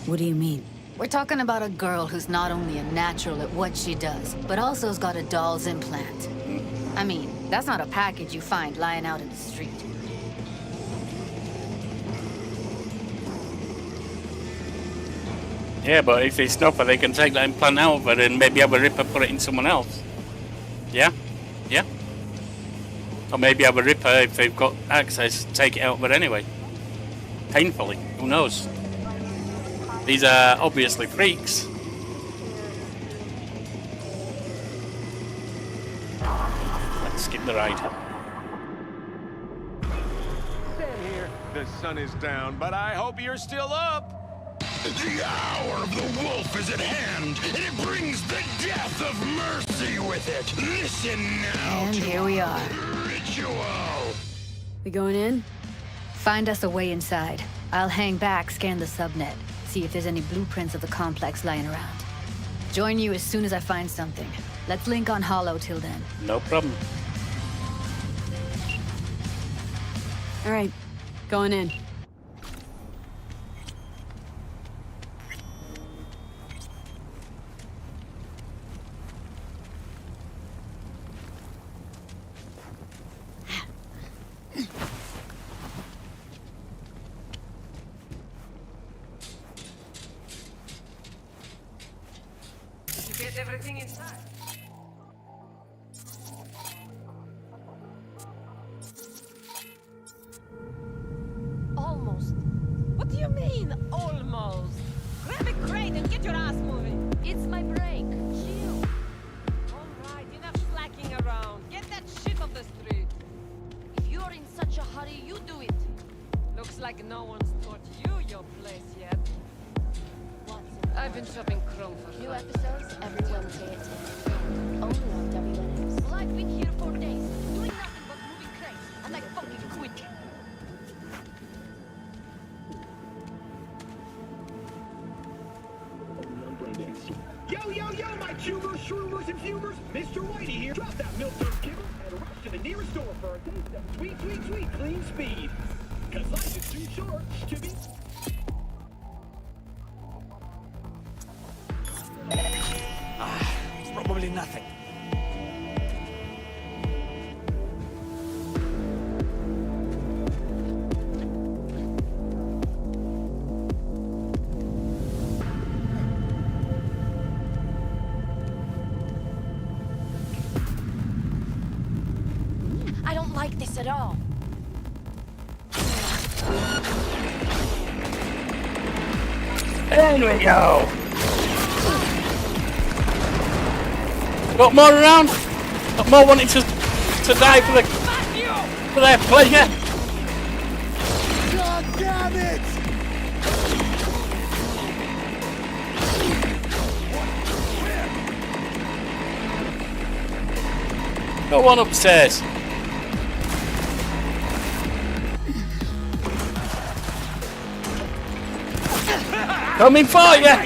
What do you mean? We're talking about a girl who's not only a natural at what she does, but also has got a doll's implant. I mean, that's not a package you find lying out in the street. Yeah, but if they stop her, they can take that implant out of her and maybe have a Ripper put it in someone else. Yeah? Yeah? Or maybe have a Ripper, if they've got access, take it out of her anyway. Painfully. Who knows? These are obviously freaks. Let's skip the ride. Stand here. The sun is down, but I hope you're still up. The hour of the wolf is at hand, and it brings the death of mercy with it. Listen now. And here we are. Ritual. We going in? Find us a way inside. I'll hang back, scan the subnet, see if there's any blueprints of the complex lying around. Join you as soon as I find something. Let's link on Hollow till then. No problem. All right, going in. Everything inside. Almost. What do you mean, almost? Grab a crate and get your ass moving. It's my break. Chill. Alright, enough slacking around. Get that shit off the street. If you're in such a hurry, you do it. Looks like no one's taught you your place yet. I've been shopping Chrome for New episodes every Wednesday at 10. Only on WNS. Well, I've been here 4 days, doing nothing but moving crates, and I fucking quit. Yo, my tubers, shroomers, and fumers! Mr. Whitey here. Drop that milk kibble and rush to the nearest store for a taste of sweet, clean speed. Cause life is too short to be... Probably nothing. I don't like this at all. There we go. Got more around. Got more wanting to die for their pleasure. God damn it! Got one upstairs. Coming for you.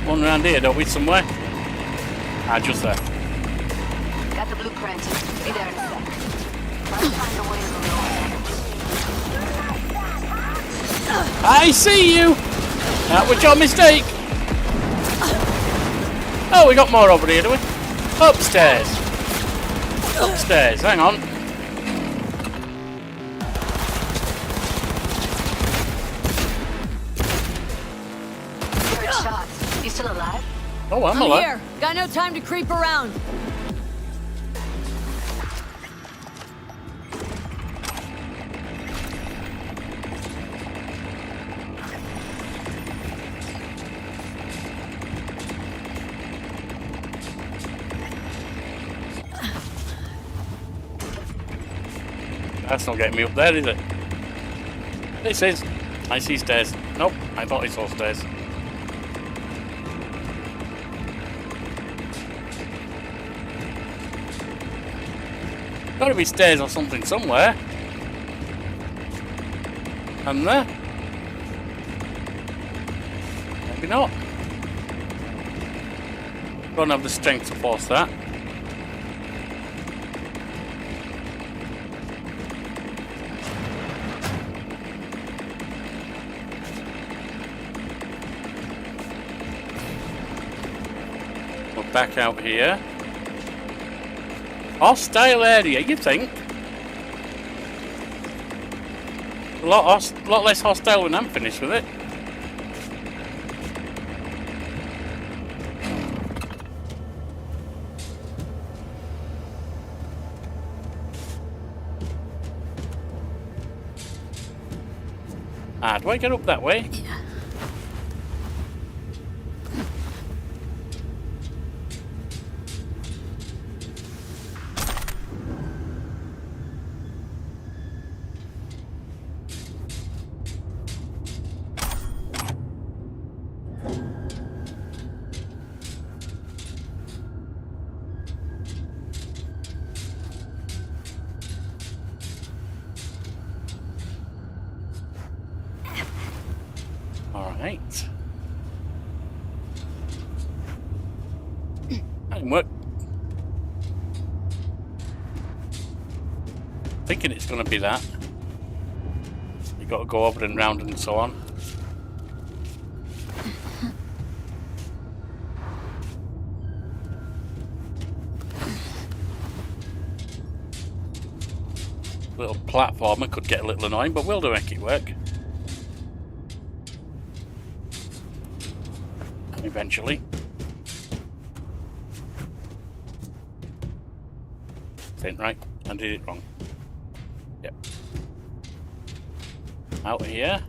One around here, don't we, somewhere? Ah, just there. Got the blueprint. Be there in a sec. Let's find a way to I see you! That was your mistake! Oh, we got more over here, do we? Upstairs. Upstairs, hang on. Good shot. You still alive? Oh, I'm I'm alive. here. Got no time to creep around. That's not getting me up there, is it? This is. I see stairs. Nope, I thought I saw stairs. Gotta be stairs or something somewhere. And there. Maybe not. Don't have the strength to force that. We're back out here. Hostile area, you think? A lot less hostile when I'm finished with it. Ah, do I get up that way? Alright. That didn't work. Thinking it's going to be that. You got to go over and round and so on. Little platformer could get a little annoying, but we'll make it work. Eventually. Think right, I did it wrong. Yep. Out here.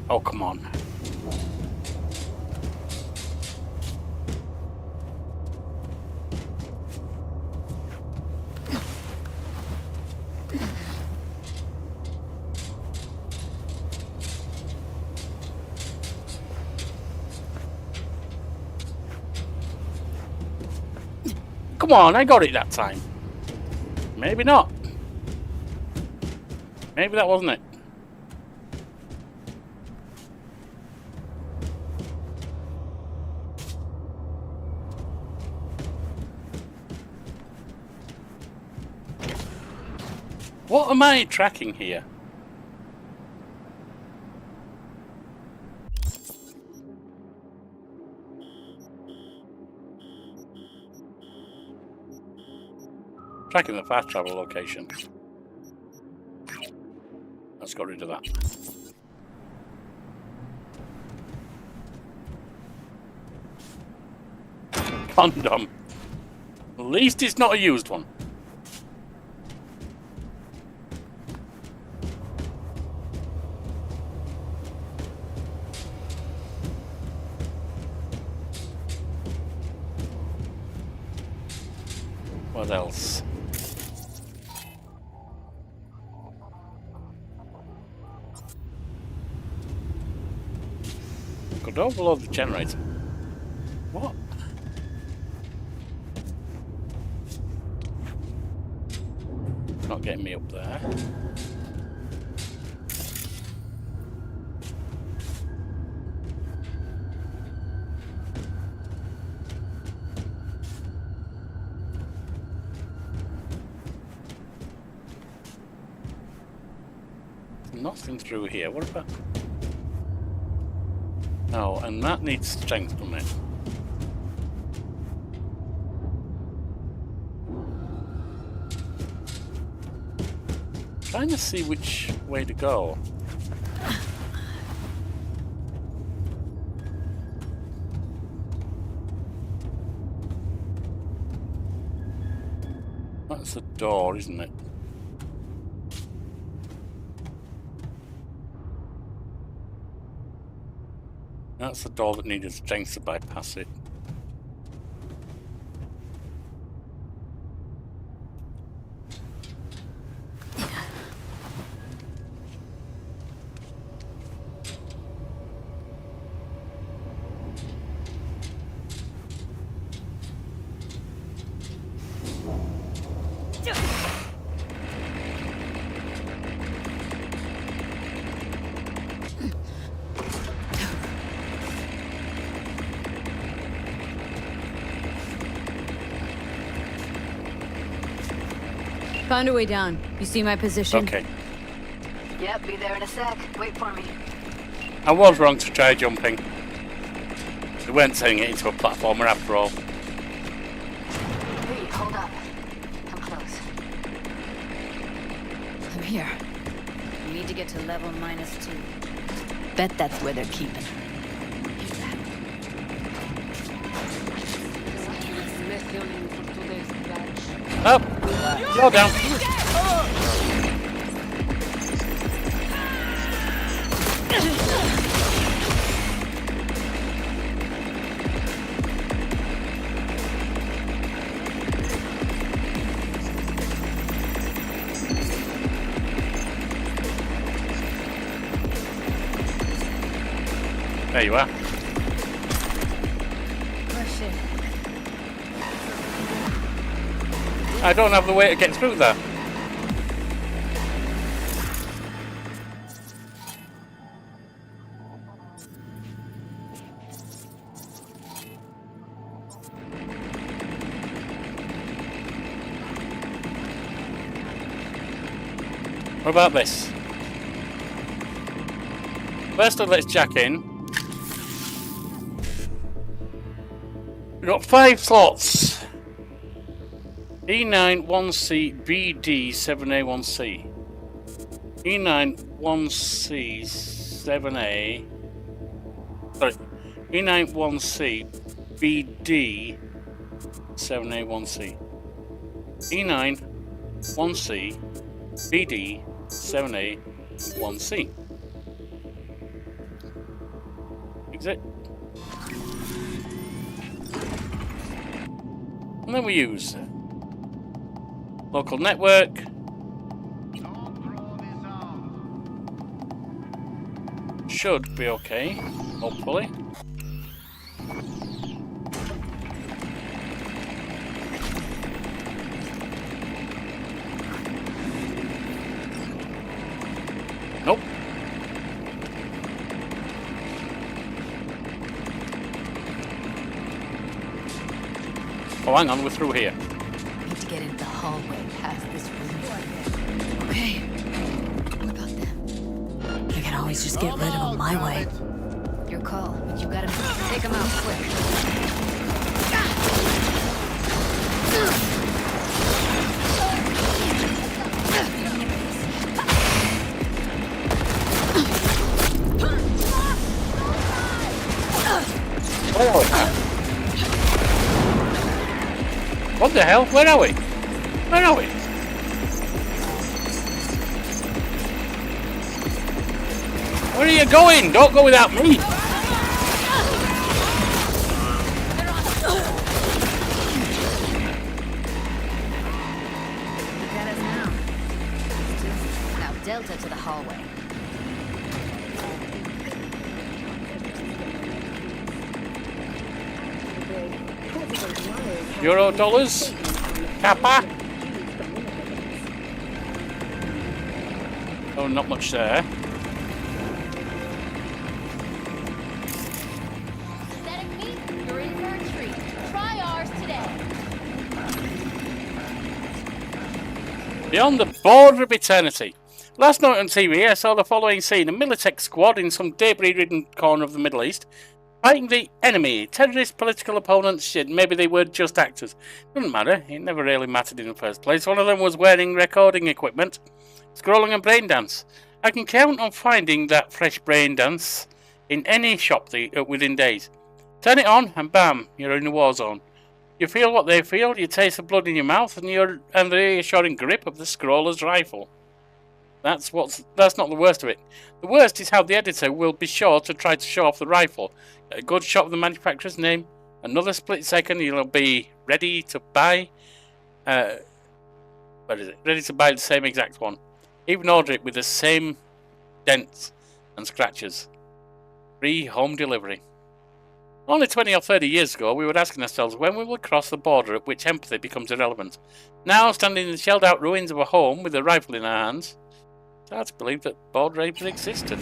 Oh, come on. Come on, I got it that time. Maybe not. Maybe that wasn't it. What am I tracking here? Tracking the fast travel location. Let's get rid of that. Condom. At least it's not a used one. What else? Could overload the generator. What? Not getting me up there. Nothing through here. What about? No, and that needs strength on it. Trying to see which way to go. That's the door, isn't it? That's the door that needed strength to bypass it. Found a way down. You see my position? Okay. Yep, be there in a sec. Wait for me. I was wrong to try jumping. We weren't turning it into a platformer after all. Hey, hold up. Come close. I'm here. We need to get to level -2. Bet that's where they're keeping her. Up! You're down. There you are. I don't have the way to get through that. What about this? First, let's jack in. We've got 5 slots. E9 1C BD 7A1C. E9 1C 7A. Sorry. E9 1C BD 7A1C. E9 1C BD 7A1C. Exit. And then we use local network. Should be okay, hopefully. Nope. Oh, hang on, we're through here. Need to get into the hallway past this room. Okay. What about them? I can always just get rid of them my way. Your call, but you gotta take them out quick. What the hell? Where are we? Where are we? Where are you going? Don't go without me. Now Delta to the hallway. Euro dollars? Kappa? Oh, not much there. Synthetic meat, you're in for a treat. Try ours today. Beyond the border of eternity. Last night on TV, I saw the following scene. A militech squad in some debris-ridden corner of the Middle East fighting the enemy, terrorist political opponents. Shit, maybe they were just actors. Doesn't matter, it never really mattered in the first place. One of them was wearing recording equipment, scrolling a brain dance. I can count on finding that fresh brain dance in any shop within days. Turn it on and bam, you're in a war zone. You feel what they feel, you taste the blood in your mouth, and you're under the reassuring grip of the scroller's rifle. That's not the worst of it. The worst is how the editor will be sure to try to show off the rifle. Get a good shot of the manufacturer's name. Another split second, you'll be ready to buy. What is it? Ready to buy the same exact one. Even order it with the same dents and scratches. Free home delivery. Only 20 or 30 years ago, we were asking ourselves when we will cross the border at which empathy becomes irrelevant. Now, standing in the shelled-out ruins of a home with a rifle in our hands, it's hard to believe that border even existed.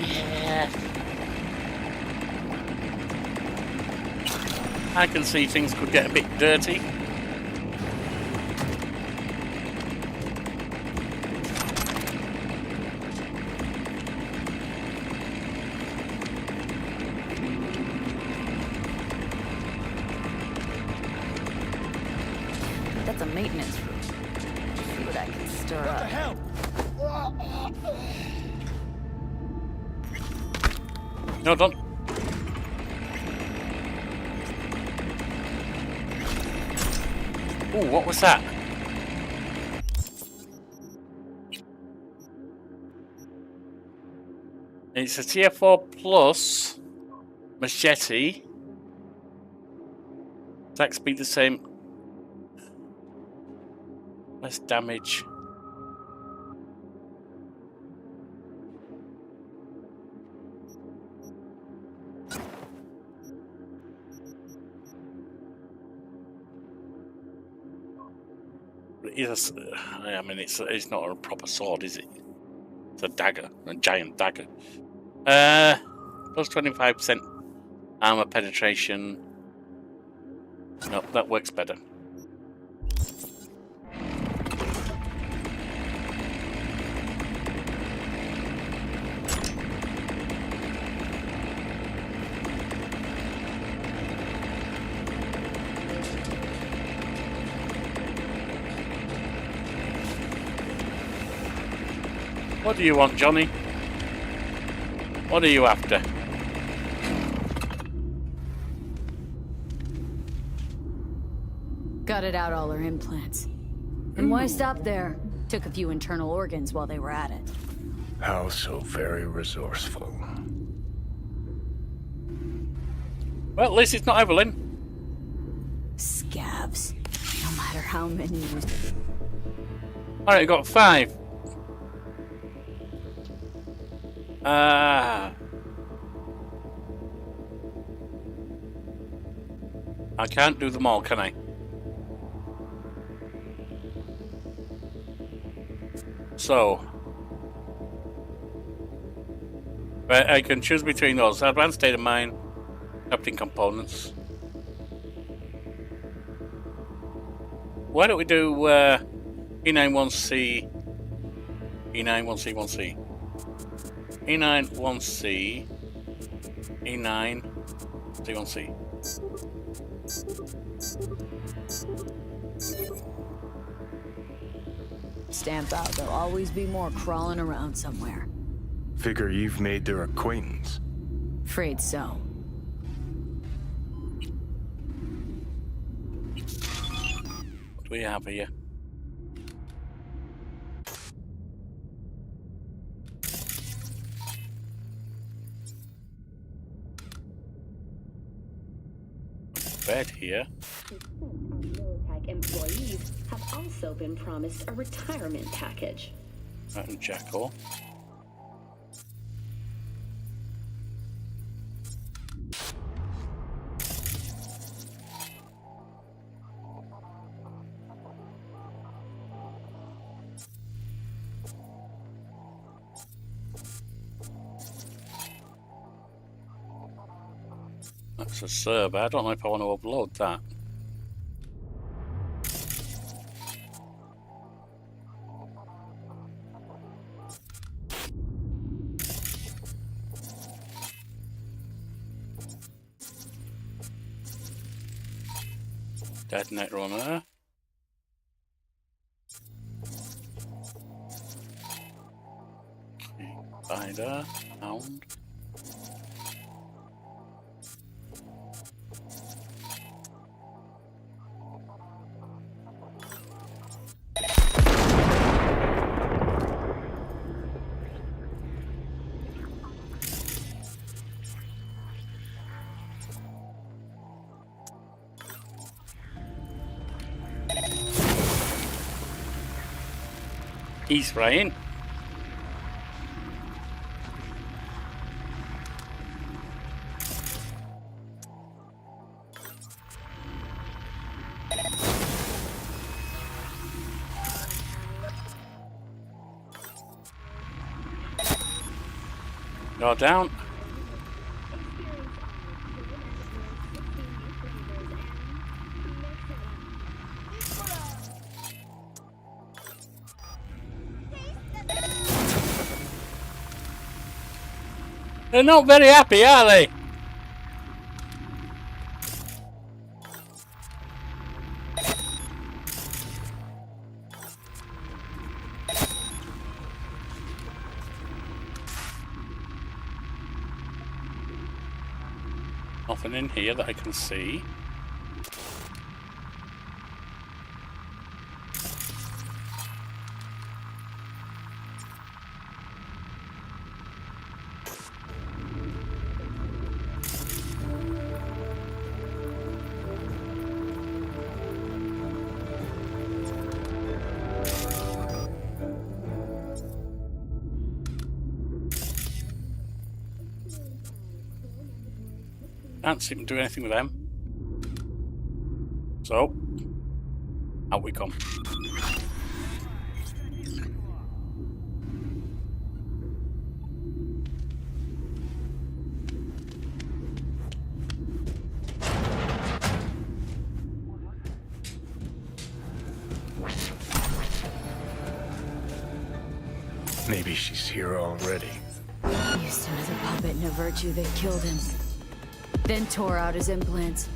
Yeah. I can see things could get a bit dirty. maintenance room. See what I can stir up. What the hell? No, don't. Ooh, what was that? It's a tier 4 plus machete. Attack speed the same. Less damage. I mean, it's not a proper sword, is it? It's a dagger, a giant dagger. Plus 25% armor penetration. Nope, that works better. What do you want, Johnny? What are you after? Gutted out all her implants. And why stop there? Took a few internal organs while they were at it. How so very resourceful. Well, at least it's not Evelyn. Scabs. No matter how many years. Alright, got 5. I can't do them all, can I? So, but I can choose between those. Advanced data mine, crafting components. Why don't we do E91C, E91C1C, E91C, E9C1C. Stamp out, there'll always be more crawling around somewhere. Figure you've made their acquaintance. Afraid so. What do we have here? Bed here. Militech employees have also been promised a retirement package. That and Jackal. That's a server. I don't know if I want to upload that. Dead net runner. Okay, spider, hound. He's flying. Go down. They're not very happy, are they? Nothing in here that I can see. Can't seem to do anything with them. So, out we come. Maybe she's here already. Used another puppet and a virtue that killed him. Then tore out his implants.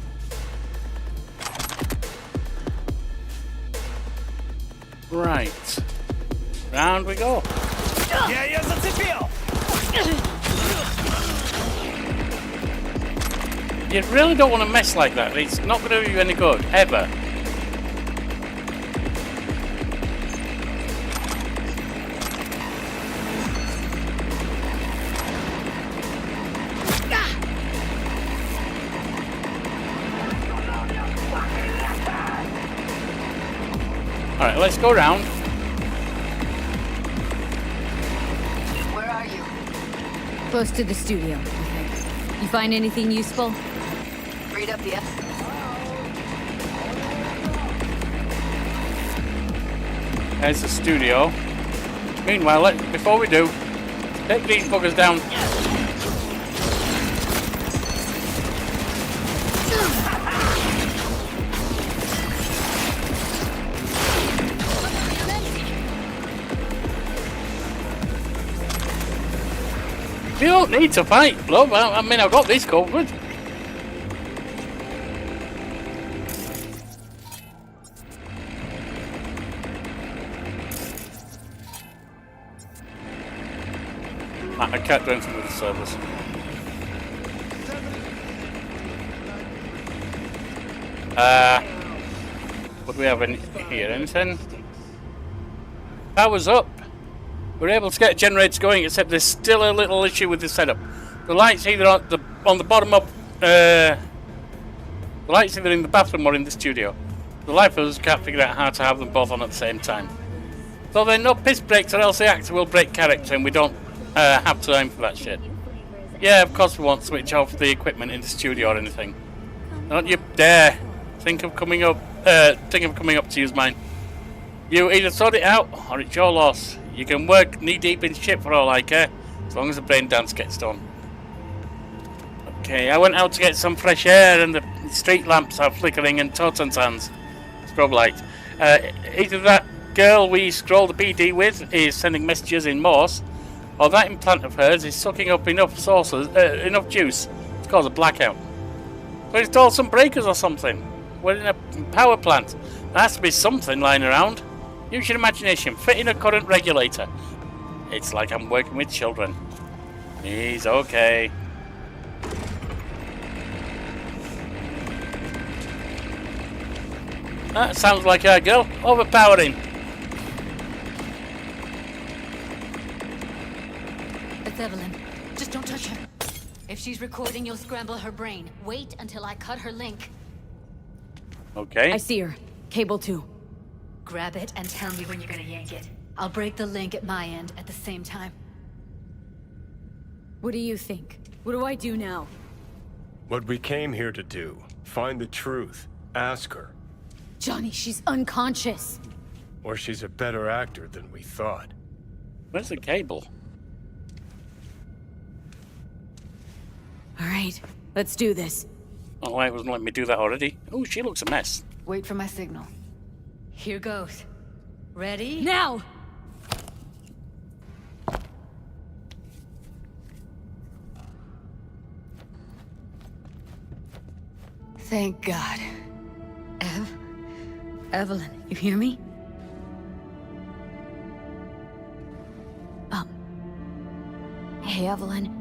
Right. Round we go. Я зацепил! You really don't want to mess like that. It's not going to do you any good, ever. Alright, let's go round. Where are you? Close to the studio, I think. You find anything useful? Read up yet? There's the studio. Meanwhile, before we do, take these buggers down. You don't need to fight, love. I mean, I've got this covered. I can't do anything with the servers. What do we have in here? Anything? Power's up. We're able to get generators going, except there's still a little issue with the setup. The lights either on the bottom of the lights either in the bathroom or in the studio. The lifers can't figure out how to have them both on at the same time. So there are no piss breaks, or else the actor will break character, and we don't have time for that shit. Yeah, of course we won't switch off the equipment in the studio or anything. Don't you dare think of coming up to use mine. You either sort it out, or it's your loss. You can work knee-deep in shit for all I care, as long as the brain dance gets done. Okay, I went out to get some fresh air, and the street lamps are flickering and totem sands. Strobe light. Either that girl we scroll the BD with is sending messages in Morse, or that implant of hers is sucking up enough juice to cause a blackout. So install some breakers or something. We're in a power plant. There has to be something lying around. Use your imagination. Fit in a current regulator. It's like I'm working with children. He's okay. That sounds like our girl. Overpowering. It's Evelyn. Just don't touch her. If she's recording, you'll scramble her brain. Wait until I cut her link. Okay. I see her. Cable 2. Grab it and tell me when you're gonna yank it. I'll break the link at my end at the same time. What do you think? What do I do now? What we came here to do. Find the truth. Ask her. Johnny, she's unconscious. Or she's a better actor than we thought. Where's the cable? Alright, let's do this. Oh, why it wasn't letting me do that already? Oh, she looks a mess. Wait for my signal. Here goes. Ready? Now! Thank God. Evelyn, you hear me? Hey, Evelyn.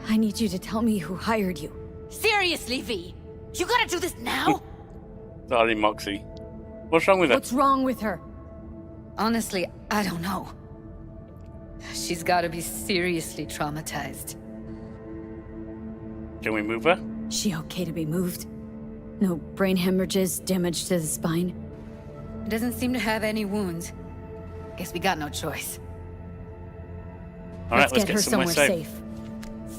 I need you to tell me who hired you. Seriously, V. You gotta do this now? Sorry, Moxie. What's wrong with her? What's wrong with her? Honestly, I don't know. She's gotta be seriously traumatized. Can we move her? She okay to be moved? No brain hemorrhages, damage to the spine? Doesn't seem to have any wounds. Guess we got no choice. All right, let's get her somewhere safe.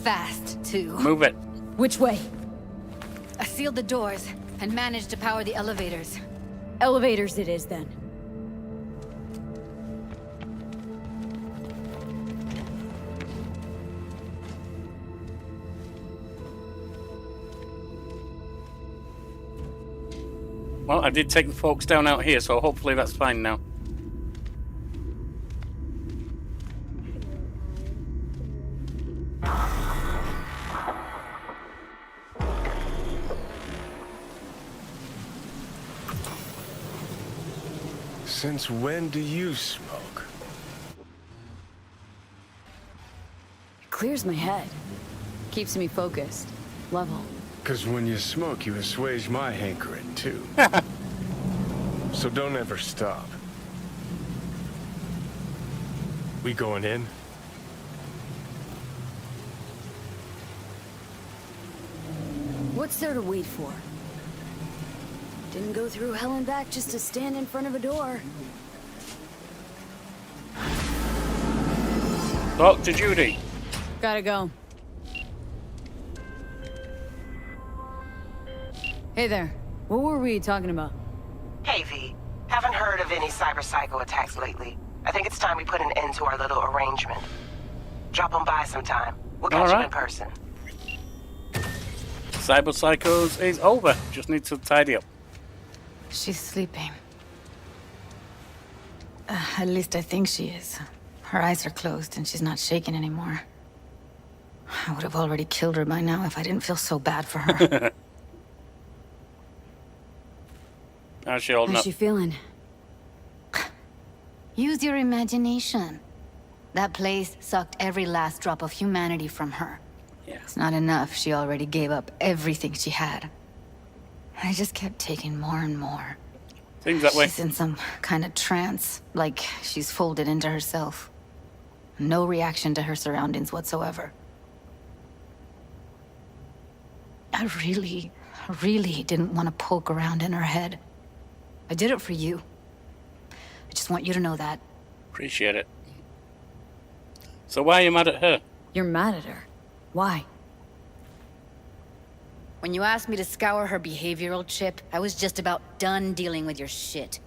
Fast, too. Move it. Which way? I sealed the doors and managed to power the elevators. Elevators it is, then. Well, I did take the folks down out here, so hopefully that's fine now. Since when do you smoke? It clears my head. Keeps me focused. Level. Because when you smoke, you assuage my hankering, too. So don't ever stop. We going in? What's there to wait for? Didn't go through hell and back just to stand in front of a door. Dr. Judy. Gotta go. Hey there. What were we talking about? Hey, V. Haven't heard of any cyber-psycho attacks lately. I think it's time we put an end to our little arrangement. Drop on by sometime. We'll catch you in person. Cyber Psychos is over. Just need to tidy up. She's sleeping. At least I think she is. Her eyes are closed and she's not shaking anymore. I would have already killed her by now if I didn't feel so bad for her. How's she holding How's up? she feeling? Use your imagination. That place sucked every last drop of humanity from her. Yeah. It's not enough. She already gave up everything she had. I just kept taking more and more. Seems that way. She's in some kind of trance, like she's folded into herself. No reaction to her surroundings whatsoever. I really didn't want to poke around in her head. I did it for you. I just want you to know that. Appreciate it. So why are you mad at her? You're mad at her. Why? When you asked me to scour her behavioral chip, I was just about done dealing with your shit.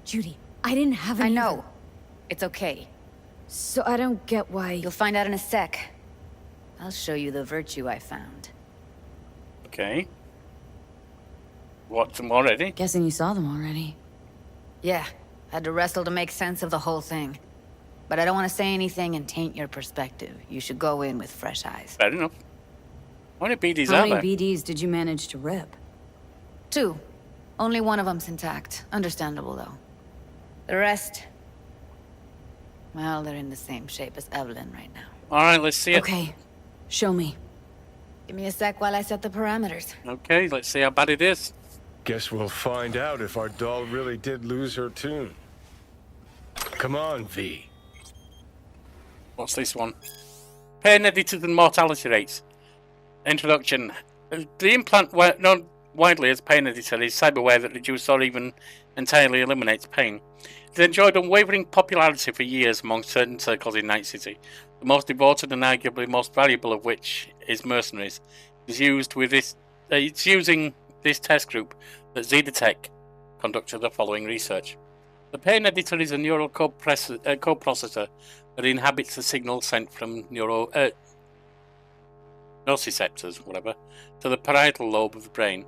Judy, I didn't have any. I know. It's okay. So I don't get why. You'll find out in a sec. I'll show you the virtue I found. Okay. Watched them already? Guessing you saw them already. Yeah, had to wrestle to make sense of the whole thing. But I don't want to say anything and taint your perspective. You should go in with fresh eyes. Fair enough. How many BDs How are there? many BDs did you manage to rip? 2. Only one of them's intact. Understandable, though. The rest... well, they're in the same shape as Evelyn right now. Alright, let's see it. Okay. Show me. Give me a sec while I set the parameters. Okay, let's see how bad it is. Guess we'll find out if our doll really did lose her tune. Come on, V. What's this one? Pain editors and mortality rates. Introduction. The implant, known widely as pain editor, is cyberware that reduces or even entirely eliminates pain. It enjoyed unwavering popularity for years among certain circles in Night City. The most devoted and arguably most valuable of which is mercenaries. It's using this test group that Aldecados conducted the following research. The pain editor is a neural coprocessor that inhabits the signal sent from nociceptors, to the parietal lobe of the brain,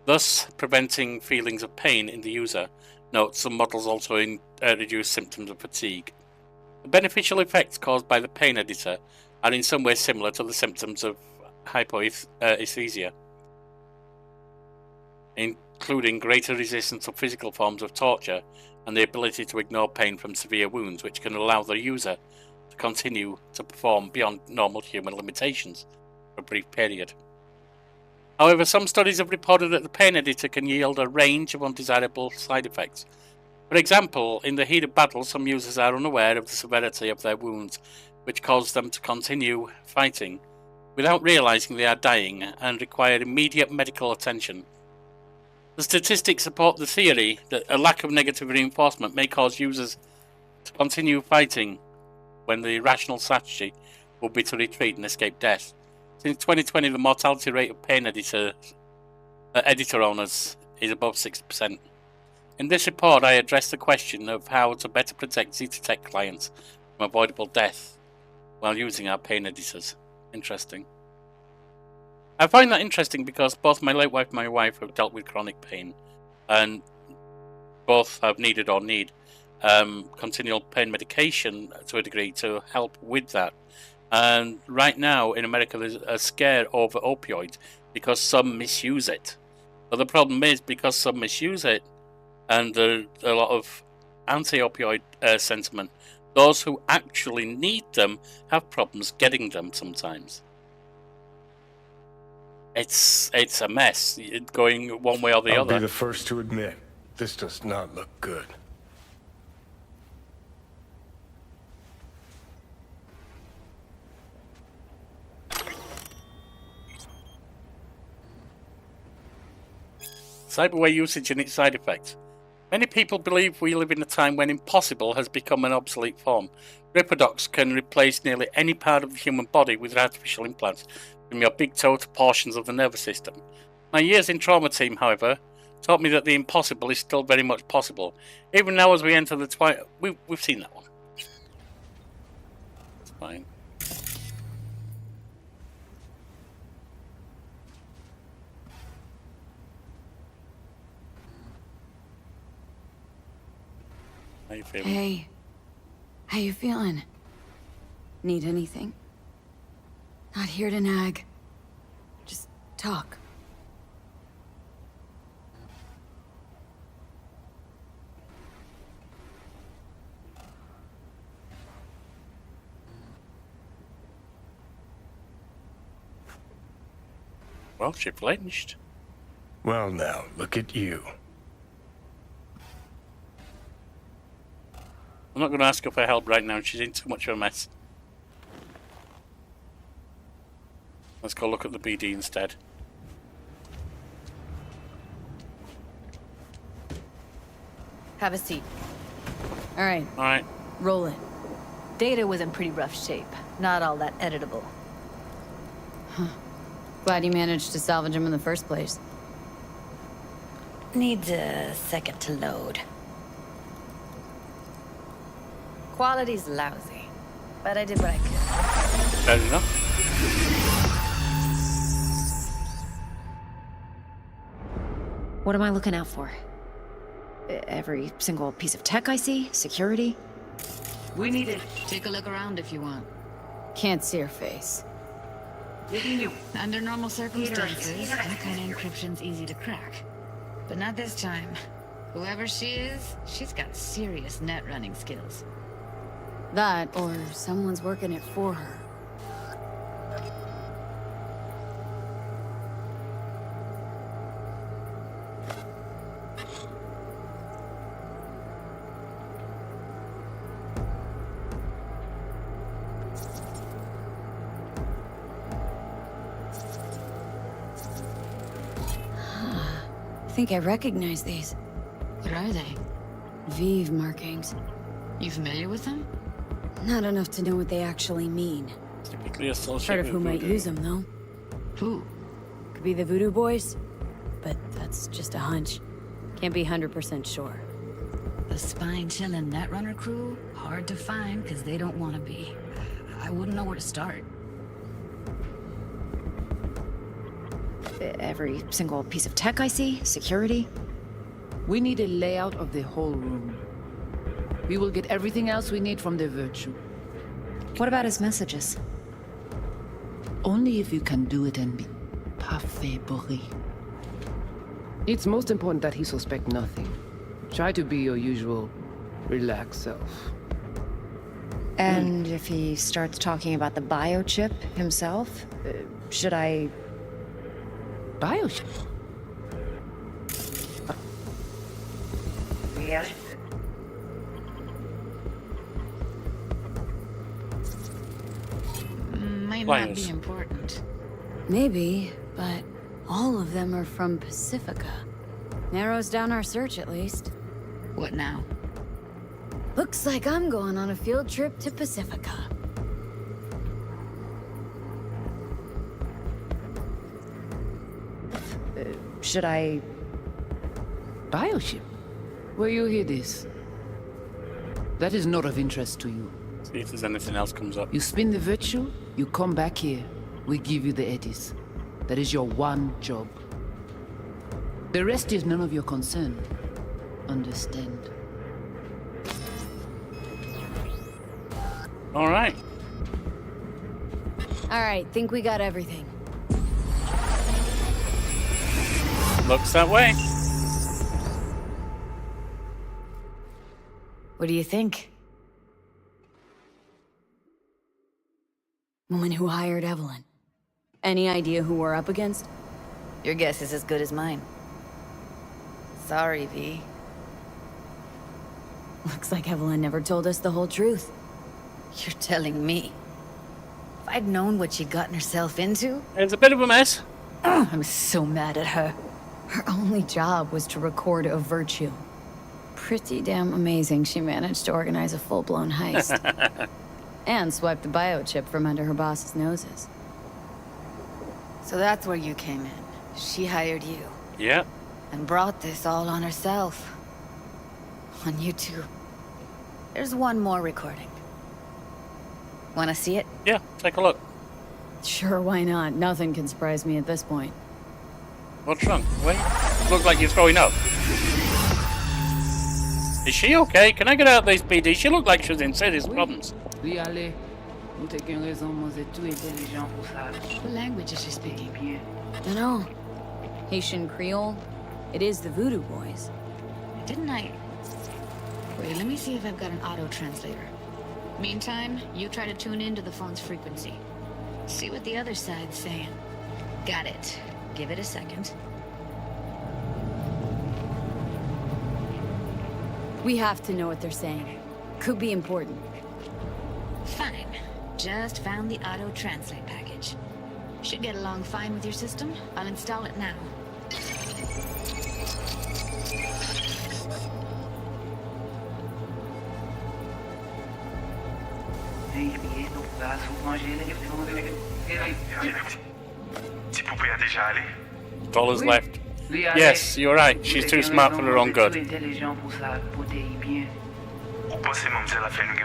thus preventing feelings of pain in the user. Note, some models also reduce symptoms of fatigue. The beneficial effects caused by the pain editor are in some way similar to the symptoms of hypoesthesia, including greater resistance to physical forms of torture and the ability to ignore pain from severe wounds, which can allow the user to continue to perform beyond normal human limitations for a brief period. However, some studies have reported that the pain editor can yield a range of undesirable side effects. For example, in the heat of battle, some users are unaware of the severity of their wounds, which cause them to continue fighting without realizing they are dying and require immediate medical attention. The statistics support the theory that a lack of negative reinforcement may cause users to continue fighting when the rational strategy would be to retreat and escape death. Since 2020, the mortality rate of pain editor owners is above 60%. In this report, I addressed the question of how to better protect Zetatech clients from avoidable death while using our pain editors. Interesting. I find that interesting because both my late wife and my wife have dealt with chronic pain, and both have needed or need continual pain medication to a degree to help with that. And right now in America there's a scare over opioids because some misuse it. But the problem is, because some misuse it and there's a lot of anti-opioid sentiment, those who actually need them have problems getting them sometimes. It's a mess, going one way or the other. I'll be the first to admit, this does not look good. Cyberware usage and its side effects. Many people believe we live in a time when impossible has become an obsolete form. Ripodox can replace nearly any part of the human body with artificial implants, from your big toe to portions of the nervous system. My years in trauma team, however, taught me that the impossible is still very much possible. Even now as we enter the twilight... We've seen that one. It's fine. How you feeling? Hey. How you feeling? Need anything? Not here to nag. Just talk. Well, she flinched. Well now, look at you. I'm not going to ask her for help right now. She's in too much of a mess. Let's go look at the BD instead. Have a seat. All right. All right. Roll it. Data was in pretty rough shape. Not all that editable. Huh. Glad you managed to salvage him in the first place. Needs a second to load. Quality's lousy, but I did what I could. Fair enough. What am I looking out for? Every single piece of tech I see? Security? We need it. Take a look around if you want. Can't see her face. Under normal circumstances, that kind of encryption's easy to crack. But not this time. Whoever she is, she's got serious net running skills. That, or someone's working it for her. I think I recognize these. What are they? Vive markings. You familiar with them? Not enough to know what they actually mean. Typically associated Part of who with might voodoo. use them, though. Who? Could be the Voodoo Boys, but that's just a hunch. Can't be 100% sure. The spine-chilling Netrunner crew? Hard to find, because they don't want to be. I wouldn't know where to start. Every single piece of tech I see? Security? We need a layout of the whole room. We will get everything else we need from the Virtue. What about his messages? Only if you can do it and be parfait bourré. It's most important that he suspect nothing. Try to be your usual, relaxed self. And if he starts talking about the biochip himself, should I... Biochip? Might not Lions. be important. Maybe, but all of them are from Pacifica. Narrows down our search, at least. What now? Looks like I'm going on a field trip to Pacifica. Should I... Biochip? Where you hear this? That is not of interest to you. See if there's anything else comes up. You spin the virtue, you come back here. We give you the eddies. That is your one job. The rest is none of your concern. Understand? All right. All right, think we got everything. Looks that way. What do you think? Woman who hired Evelyn. Any idea who we're up against? Your guess is as good as mine. Sorry, V. Looks like Evelyn never told us the whole truth. You're telling me. If I'd known what she'd gotten herself into... It's a bit of a mess. I'm so mad at her. Her only job was to record a virtue. Pretty damn amazing she managed to organize a full-blown heist. And swipe the biochip from under her boss's noses. So that's where you came in. She hired you. Yeah. And brought this all on herself. On you too. There's one more recording. Wanna see it? Yeah, take a look. Sure, why not? Nothing can surprise me at this point. What's wrong? Wait. Look like you're throwing up. Is she okay? Can I get out of these PD? She looked like she was in serious problems. What language is she speaking? Dunno. Haitian Creole? It is the Voodoo Boys. Didn't I... Wait, let me see if I've got an auto-translator. Meantime, you try to tune into the phone's frequency. See what the other side's saying. Got it. Give it a second. We have to know what they're saying. Could be important. Fine. Just found the auto-translate package. Should get along fine with your system. I'll install it now. $1 left. Yes, you're right. She's too smart for her own good.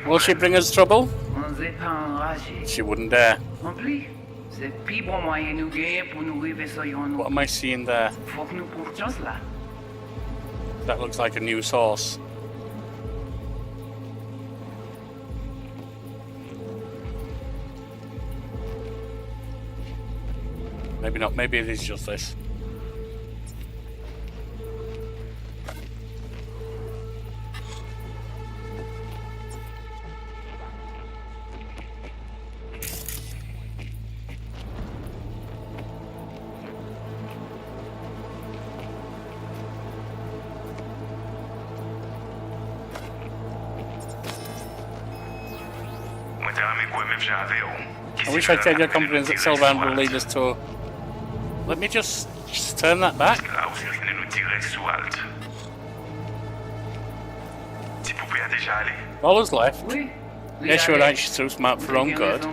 Will she bring us trouble? She wouldn't dare. What am I seeing there? That looks like a new source. Maybe not. Maybe it is just this. I wish I had your confidence that Sylvan will lead us to... Let me just turn that back. $1 left. Yes, you're right, she's too smart for her own good.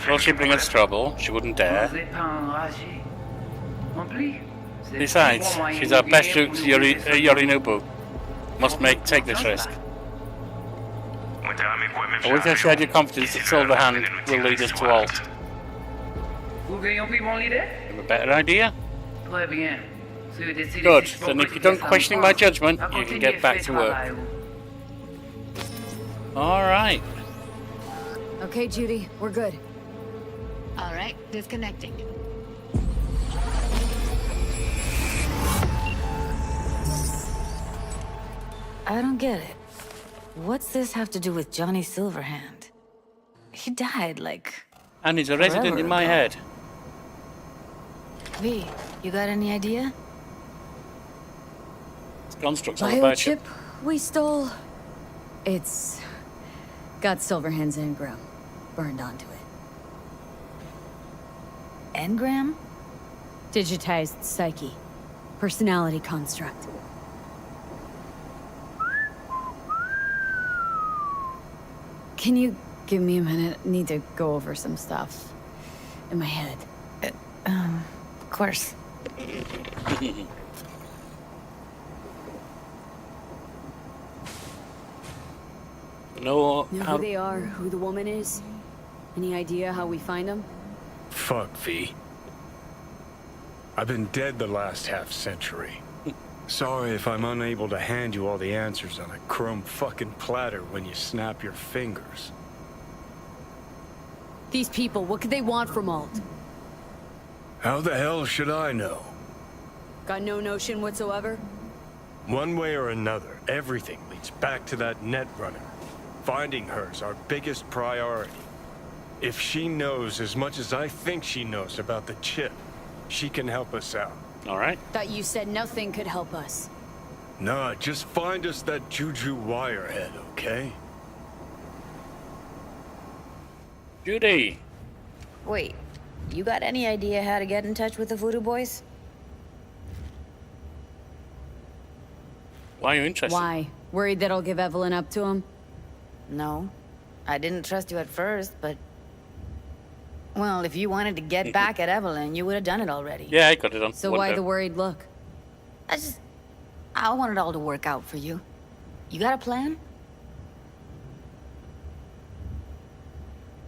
Will she bring us trouble? She wouldn't dare. Besides, she's our best shoot to Yorinobu. Must take this risk. I wish I shared your confidence that Silverhand will lead us to Alt. Have a better idea? Good. Then if you're done questioning my judgment, you can get back to work. Alright. Okay, Judy, we're good. Alright, disconnecting. I don't get it. What's this have to do with Johnny Silverhand? He died, like, And he's a resident in my head. V, you got any idea? This construct's all about you. Biochip we stole. It's got Silverhand's engram burned onto it. Engram? Digitized psyche. Personality construct. Can you give me a minute? I need to go over some stuff in my head. Of course. No. Know who they are, who the woman is? Any idea how we find them? Fuck, V. I've been dead the last half-century. Sorry if I'm unable to hand you all the answers on a chrome fucking platter when you snap your fingers. These people, what could they want from Alt? How the hell should I know? Got no notion whatsoever? One way or another, everything leads back to that netrunner. Finding her's our biggest priority. If she knows as much as I think she knows about the chip, she can help us out. All right. Thought you said nothing could help us. Nah, just find us that Juju wirehead, okay? Judy. Wait, you got any idea how to get in touch with the Voodoo Boys? Why are you interested? Why? Worried that I'll give Evelyn up to him? No. I didn't trust you at first, but... Well, if you wanted to get back at Evelyn, you would have done it already. Yeah, I got it on. So why the worried look? I want it all to work out for you. You got a plan?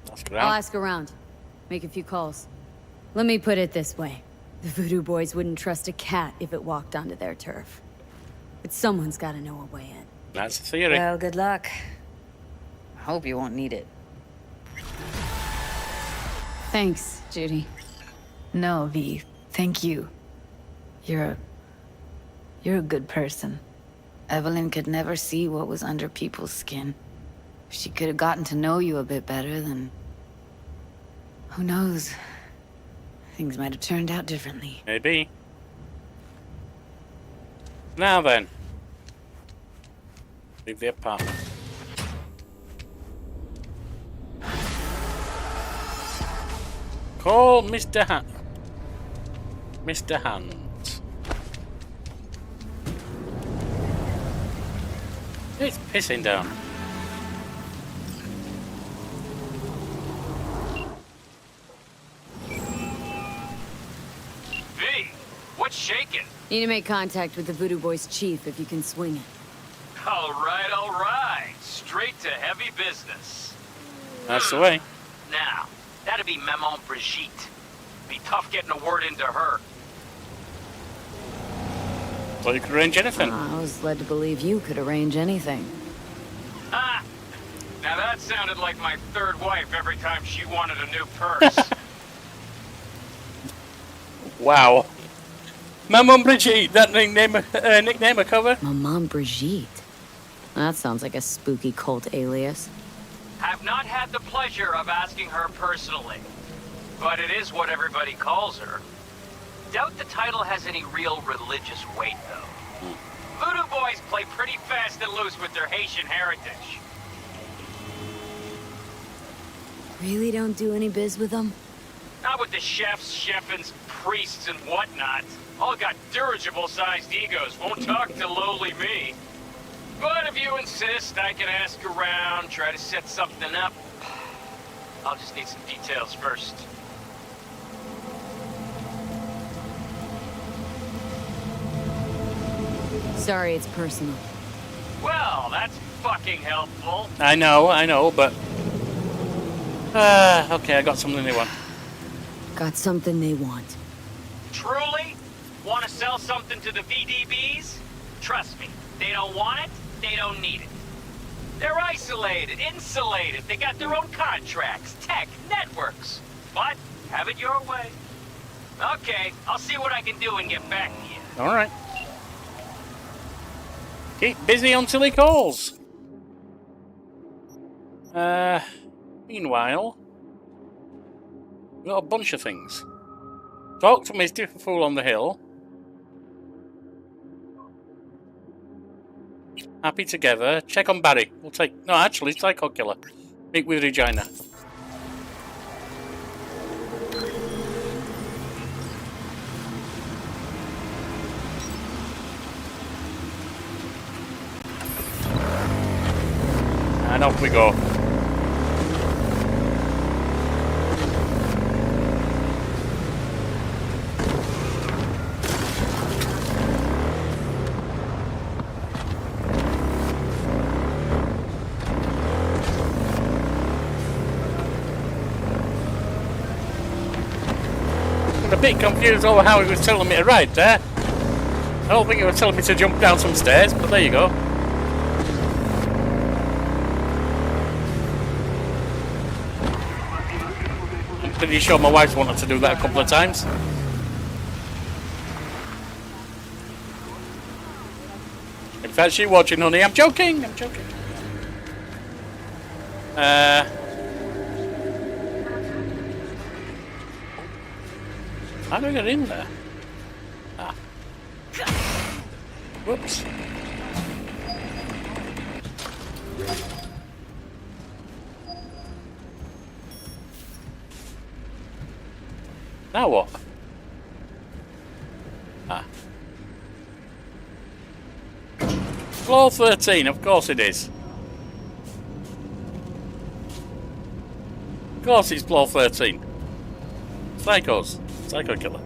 Ask around. I'll ask around. Make a few calls. Let me put it this way. The Voodoo Boys wouldn't trust a cat if it walked onto their turf. But someone's got to know a way in. That's the theory. Well, good luck. I hope you won't need it. Thanks, Judy. No, V. Thank you. You're a good person. Evelyn could never see what was under people's skin. If she could have gotten to know you a bit better, then... Who knows? Things might have turned out differently. Maybe. Now then. Leave the apartment. Call Mr. Mr. Hand. It's pissing down. V, what's shaking? Need to make contact with the Voodoo Boys chief if you can swing it. All right. Straight to heavy business. That's the way. Now, that'd be Maman Brigitte. Be tough getting a word into her. Well, you could arrange anything. I was led to believe you could arrange anything. Ah! Now that sounded like my third wife every time she wanted a new purse. Wow. Maman Brigitte, that nickname a cover? Maman Brigitte? That sounds like a spooky cult alias. I've not had the pleasure of asking her personally, but it is what everybody calls her. Doubt the title has any real religious weight, though. Voodoo Boys play pretty fast and loose with their Haitian heritage. Really don't do any biz with them? Not with the chefs, chefins, priests, and whatnot. All got dirigible-sized egos, won't talk to lowly me. But if you insist, I can ask around, try to set something up. I'll just need some details first. Sorry, it's personal. Well, that's fucking helpful. I know, but... okay, I got something they want. Got something they want. Truly? Want to sell something to the VDBs? Trust me, they don't want it, they don't need it. They're isolated, insulated, they got their own contracts, tech, networks. But, have it your way. Okay, I'll see what I can do and get back to you. Alright. Keep busy until he calls. Meanwhile... We've got a bunch of things. Talk to Misty Fool on the hill. Happy together. Check on Barry. We'll take... No, actually, Psycho Killer. Meet with Regina. And off we go. I'm a bit confused over how he was telling me to ride there. I don't think he was telling me to jump down some stairs, but there you go. Pretty sure my wife's wanted to do that a couple of times. In fact, she's watching, honey. I'm joking. I'm joking. How do I get in there? Ah. Whoops. Now what? Ah. Floor 13, of course it is. Of course it's floor 13. Psychos. Psycho Killer.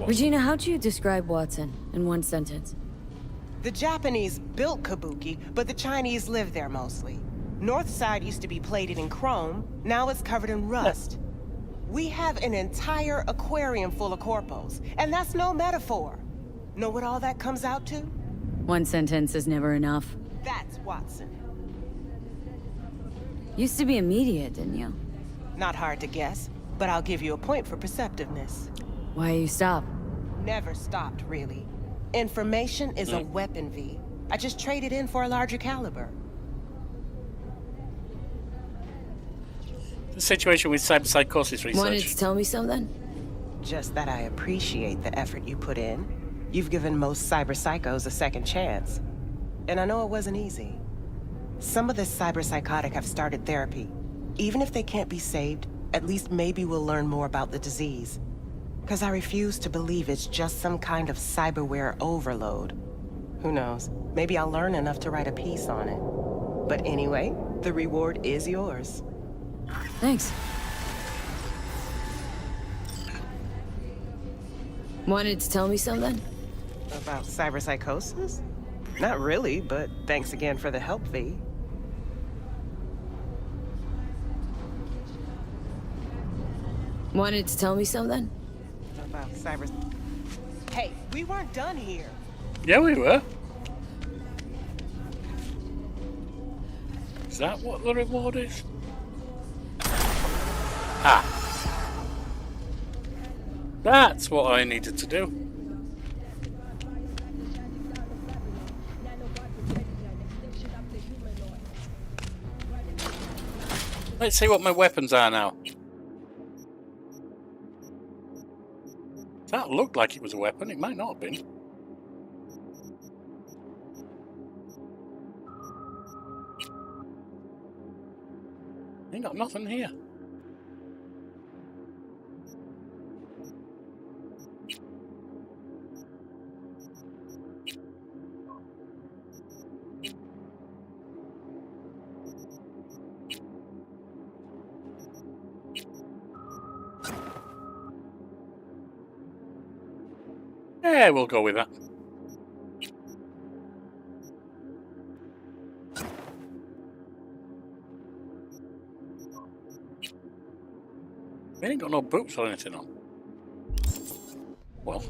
Regina, how'd you describe Watson in one sentence? The Japanese built Kabuki, but the Chinese live there mostly. North side used to be plated in chrome, now it's covered in rust. We have an entire aquarium full of corpos, and that's no metaphor. Know what all that comes out to? One sentence is never enough. That's Watson. Used to be immediate, didn't you? Not hard to guess, but I'll give you a point for perceptiveness. Why you stop? Never stopped, really. Information is a weapon, V. I just traded in for a larger caliber. The situation with cyberpsychosis research. Wanted to tell me something? Just that I appreciate the effort you put in. You've given most cyberpsychos a second chance. And I know it wasn't easy. Some of the cyberpsychotic have started therapy. Even if they can't be saved, at least maybe we'll learn more about the disease. Because I refuse to believe it's just some kind of cyberware overload. Who knows? Maybe I'll learn enough to write a piece on it. But anyway, the reward is yours. Thanks. Wanted to tell me something? About cyberpsychosis? Not really, but thanks again for the help, V. Wanted to tell me something? About cyber... Hey, we weren't done here. Yeah, we were. Is that what the reward is? Ah. That's what I needed to do. Let's see what my weapons are now. That looked like it was a weapon. It might not have been. Ain't got nothing here. Yeah, we'll go with that. We ain't got no boots or anything on. Well.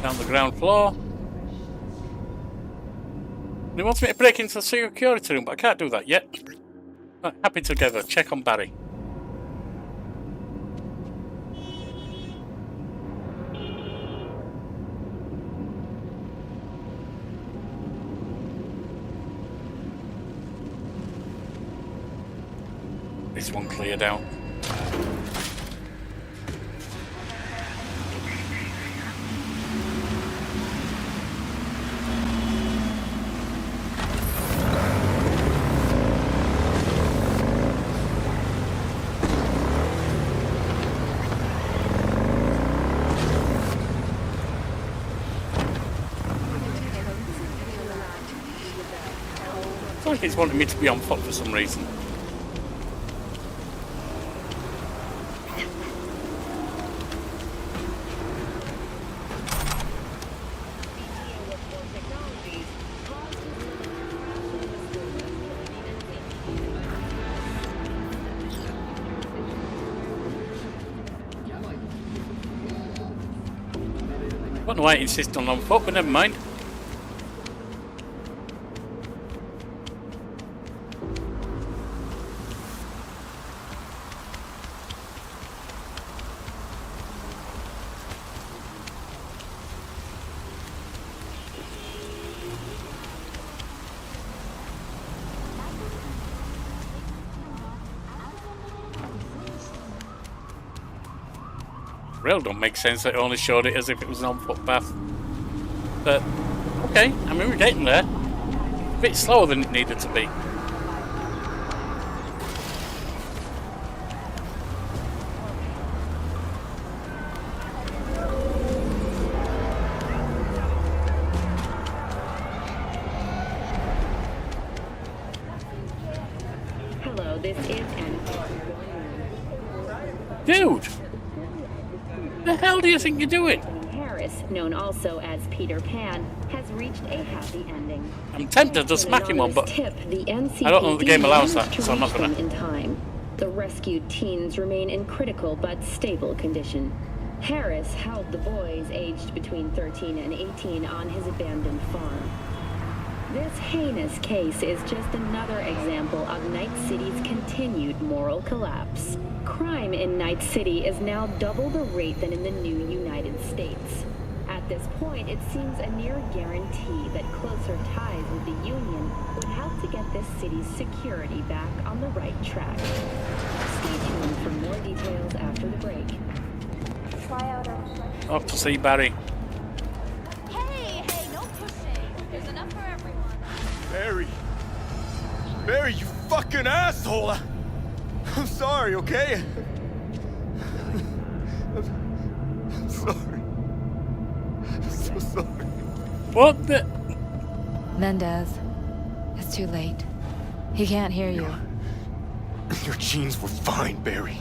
Down the ground floor. He wants me to break into the security room, but I can't do that yet. Right, happy together. Check on Barry. This one cleared out. It's like it's wanting me to be on foot for some reason. I don't know why it insists on foot, but never mind. Really don't make sense that it only showed it as if it was an on-foot path. But, okay, I mean we're getting there. A bit slower than it needed to be. Hello, this is an... Dude! The hell do you think you're doing? Harris, known also as Peter Pan, has reached a happy ending. I'm tempted to smack him one, but tip, the NCPD I don't know if the game allows that, managed to so I'm not reach gonna. them in time. The rescued teens remain in critical but stable condition. Harris held the boys aged between 13 and 18 on his abandoned farm. This heinous case is just another example of Night City's continued moral collapse. Crime in Night City is now double the rate than in the new United States. At this point, it seems a near guarantee that closer ties with the Union would help to get this city's security back on the right track. Stay tuned for more details after the break. Off to see Barry. Hey, no pushing. There's enough for everyone. Barry! Barry, you fucking asshole! I'm sorry, okay? I'm sorry. I'm so sorry. What the? Mendez, it's too late. He can't hear you. Your genes were fine, Barry.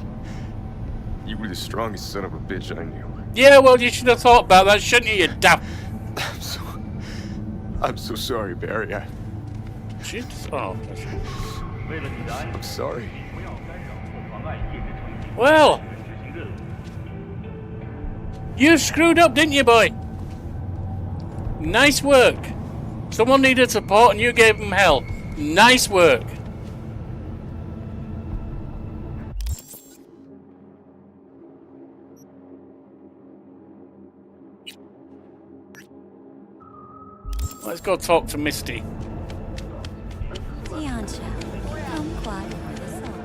You were the strongest son of a bitch I knew. Yeah, well, you should have thought about that, shouldn't you, you daft? I'm so sorry, Barry. Shit. Oh. I'm sorry. Well, you screwed up, didn't you, boy? Nice work. Someone needed support and you gave them hell. Nice work. Let's go talk to Misty. Come quiet for the sun.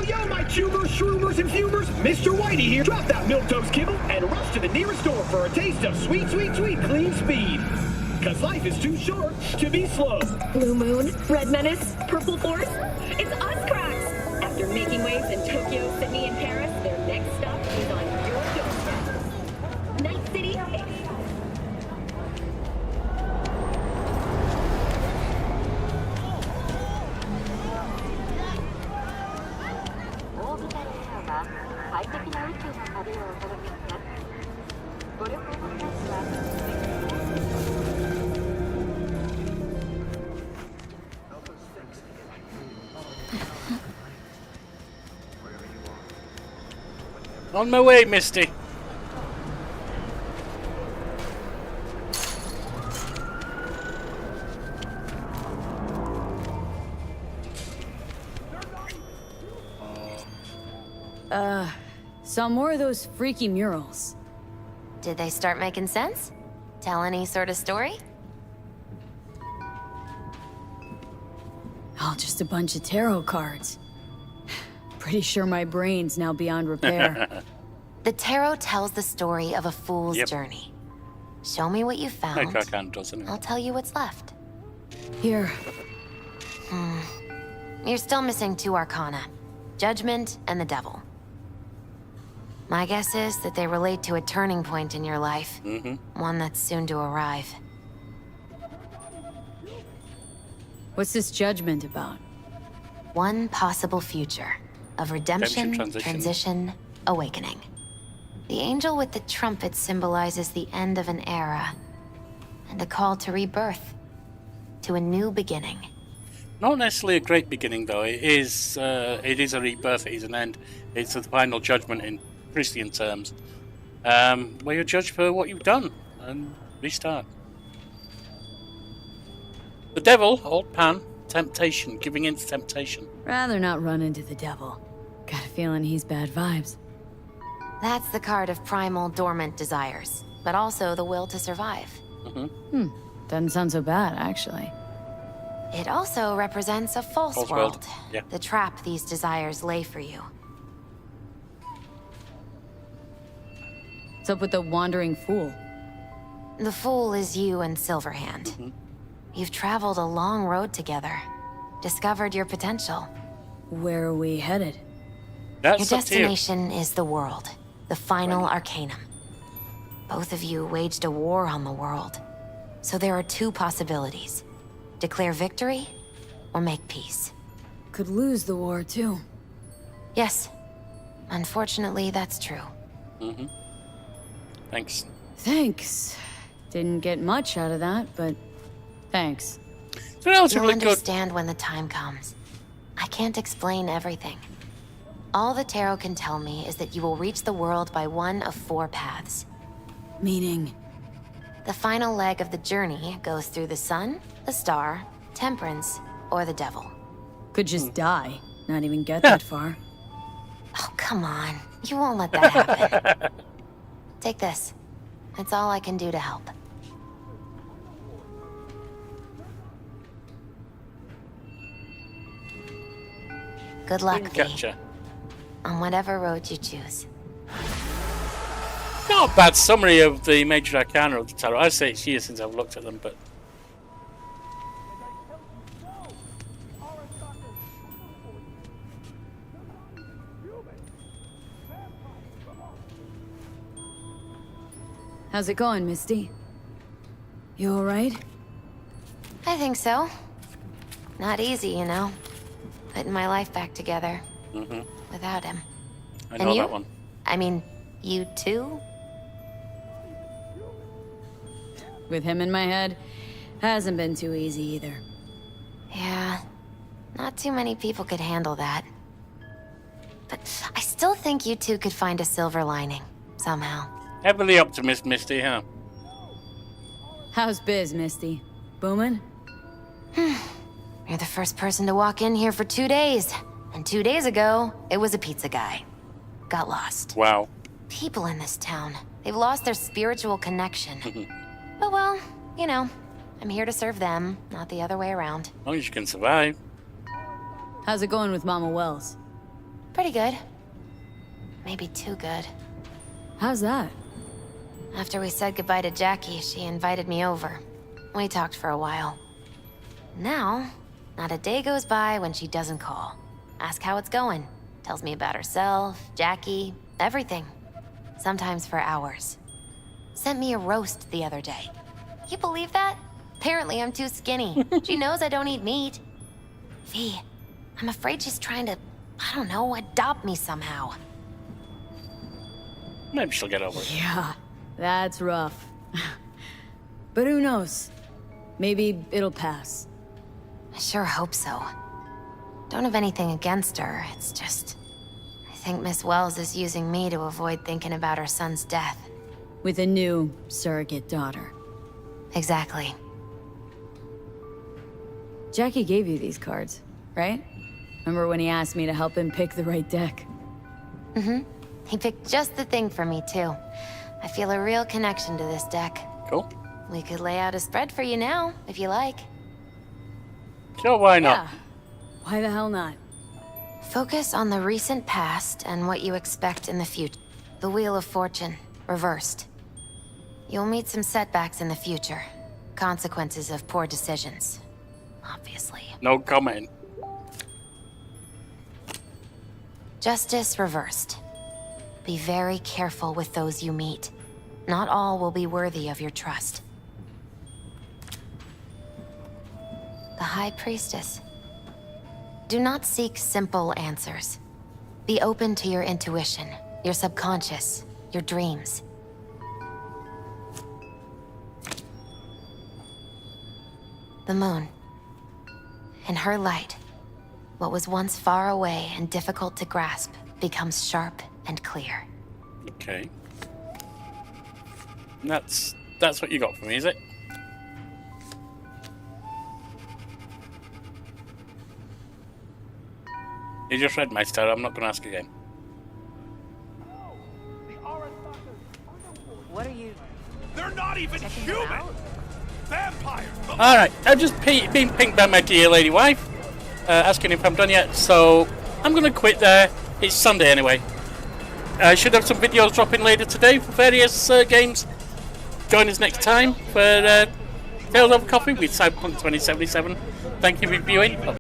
Yo, my tubers, shroomers, and fumers! Mr. Whitey here. Drop that milquetoast kibble and rush to the nearest store for a taste of sweet, sweet, sweet clean speed. Cause life is too short to be slow. Blue Moon, Red Menace, Purple Force, it's us cracks! After making waves in Tokyo, Sydney, and Paris, their next stop is on your doorstep. Night City. On my way, Misty. Saw more of those freaky murals. Did they start making sense? Tell any sort of story? Oh, just a bunch of tarot cards. Pretty sure my brain's now beyond repair. The tarot tells the story of a fool's journey. Show me what you found. I'll tell you what's left. Here. You're still missing 2 arcana. Judgment and the devil. My guess is that they relate to a turning point in your life. One that's soon to arrive. What's this judgment about? One possible future of redemption, transition, awakening. The angel with the trumpet symbolizes the end of an era and a call to rebirth, to a new beginning. Not necessarily a great beginning, though. It is a rebirth. It is an end. It's the final judgment in Christian terms, where you're judged for what you've done and restart. The devil, old Pan, temptation, giving in to temptation. Rather not run into the devil. Got a feeling he's bad vibes. That's the card of primal dormant desires, but also the will to survive. Doesn't sound so bad, actually. It also represents a false world. Yeah. The trap these desires lay for you. What's up with the wandering fool? The fool is you and Silverhand. You've traveled a long road together, discovered your potential. Where are we headed? Your destination is the world, the final arcanum. Both of you waged a war on the world. So there are 2 possibilities. Declare victory, or make peace. Could lose the war, too. Yes. Unfortunately, that's true. Thanks. Thanks. Didn't get much out of that, but thanks. You'll understand when the time comes. I can't explain everything. All the tarot can tell me is that you will reach the world by one of 4 paths. Meaning? The final leg of the journey goes through the sun, the star, temperance, or the devil. Could just die, not even get that far. Oh, come on. You won't let that happen. Take this. It's all I can do to help. Good luck, V. On whatever road you choose. Not a bad summary of the major arcana of the tarot. I'd say it's years since I've looked at them, but... How's it going, Misty? You alright? I think so. Not easy, you know. Putting my life back together. Without him. I know that one. I mean, you too? With him in my head, hasn't been too easy either. Yeah. Not too many people could handle that. But I still think you two could find a silver lining. Somehow. Heavily optimist, Misty, huh? How's biz, Misty? Booming? You're the first person to walk in here for 2 days. And 2 days ago, it was a pizza guy. Got lost. Wow. People in this town, they've lost their spiritual connection. But well, you know, I'm here to serve them, not the other way around. As long as you can survive. How's it going with Mama Wells? Pretty good. Maybe too good. How's that? After we said goodbye to Jackie, she invited me over. We talked for a while. Now, not a day goes by when she doesn't call. Ask how it's going. Tells me about herself, Jackie, everything. Sometimes for hours. Sent me a roast the other day. You believe that? Apparently I'm too skinny. She knows I don't eat meat. V, I'm afraid she's trying to, I don't know, adopt me somehow. Maybe she'll get over it. Yeah, that's rough. But who knows? Maybe it'll pass. I sure hope so. Don't have anything against her, it's just... I think Miss Wells is using me to avoid thinking about her son's death. With a new surrogate daughter. Exactly. Jackie gave you these cards, right? Remember when he asked me to help him pick the right deck? Mm-hmm. He picked just the thing for me, too. I feel a real connection to this deck. Cool. We could lay out a spread for you now, if you like. Sure, why not? Yeah. Why the hell not? Focus on the recent past and what you expect in the future. The Wheel of Fortune, reversed. You'll meet some setbacks in the future. Consequences of poor decisions. Obviously. No comment. Justice reversed. Be very careful with those you meet. Not all will be worthy of your trust. The High Priestess. Do not seek simple answers. Be open to your intuition, your subconscious, your dreams. The moon. In her light, what was once far away and difficult to grasp becomes sharp and clear. Okay. That's what you got for me, is it? You just read my star, I'm not going to ask again. What are you? They're not even human! Vampires! Alright, I've just been pinged by my dear lady wife, asking if I'm done yet, so I'm going to quit there. It's Sunday anyway. I should have some videos dropping later today for various games. Join us next time for Tales of Coffee with Cyberpunk 2077. Thank you for viewing.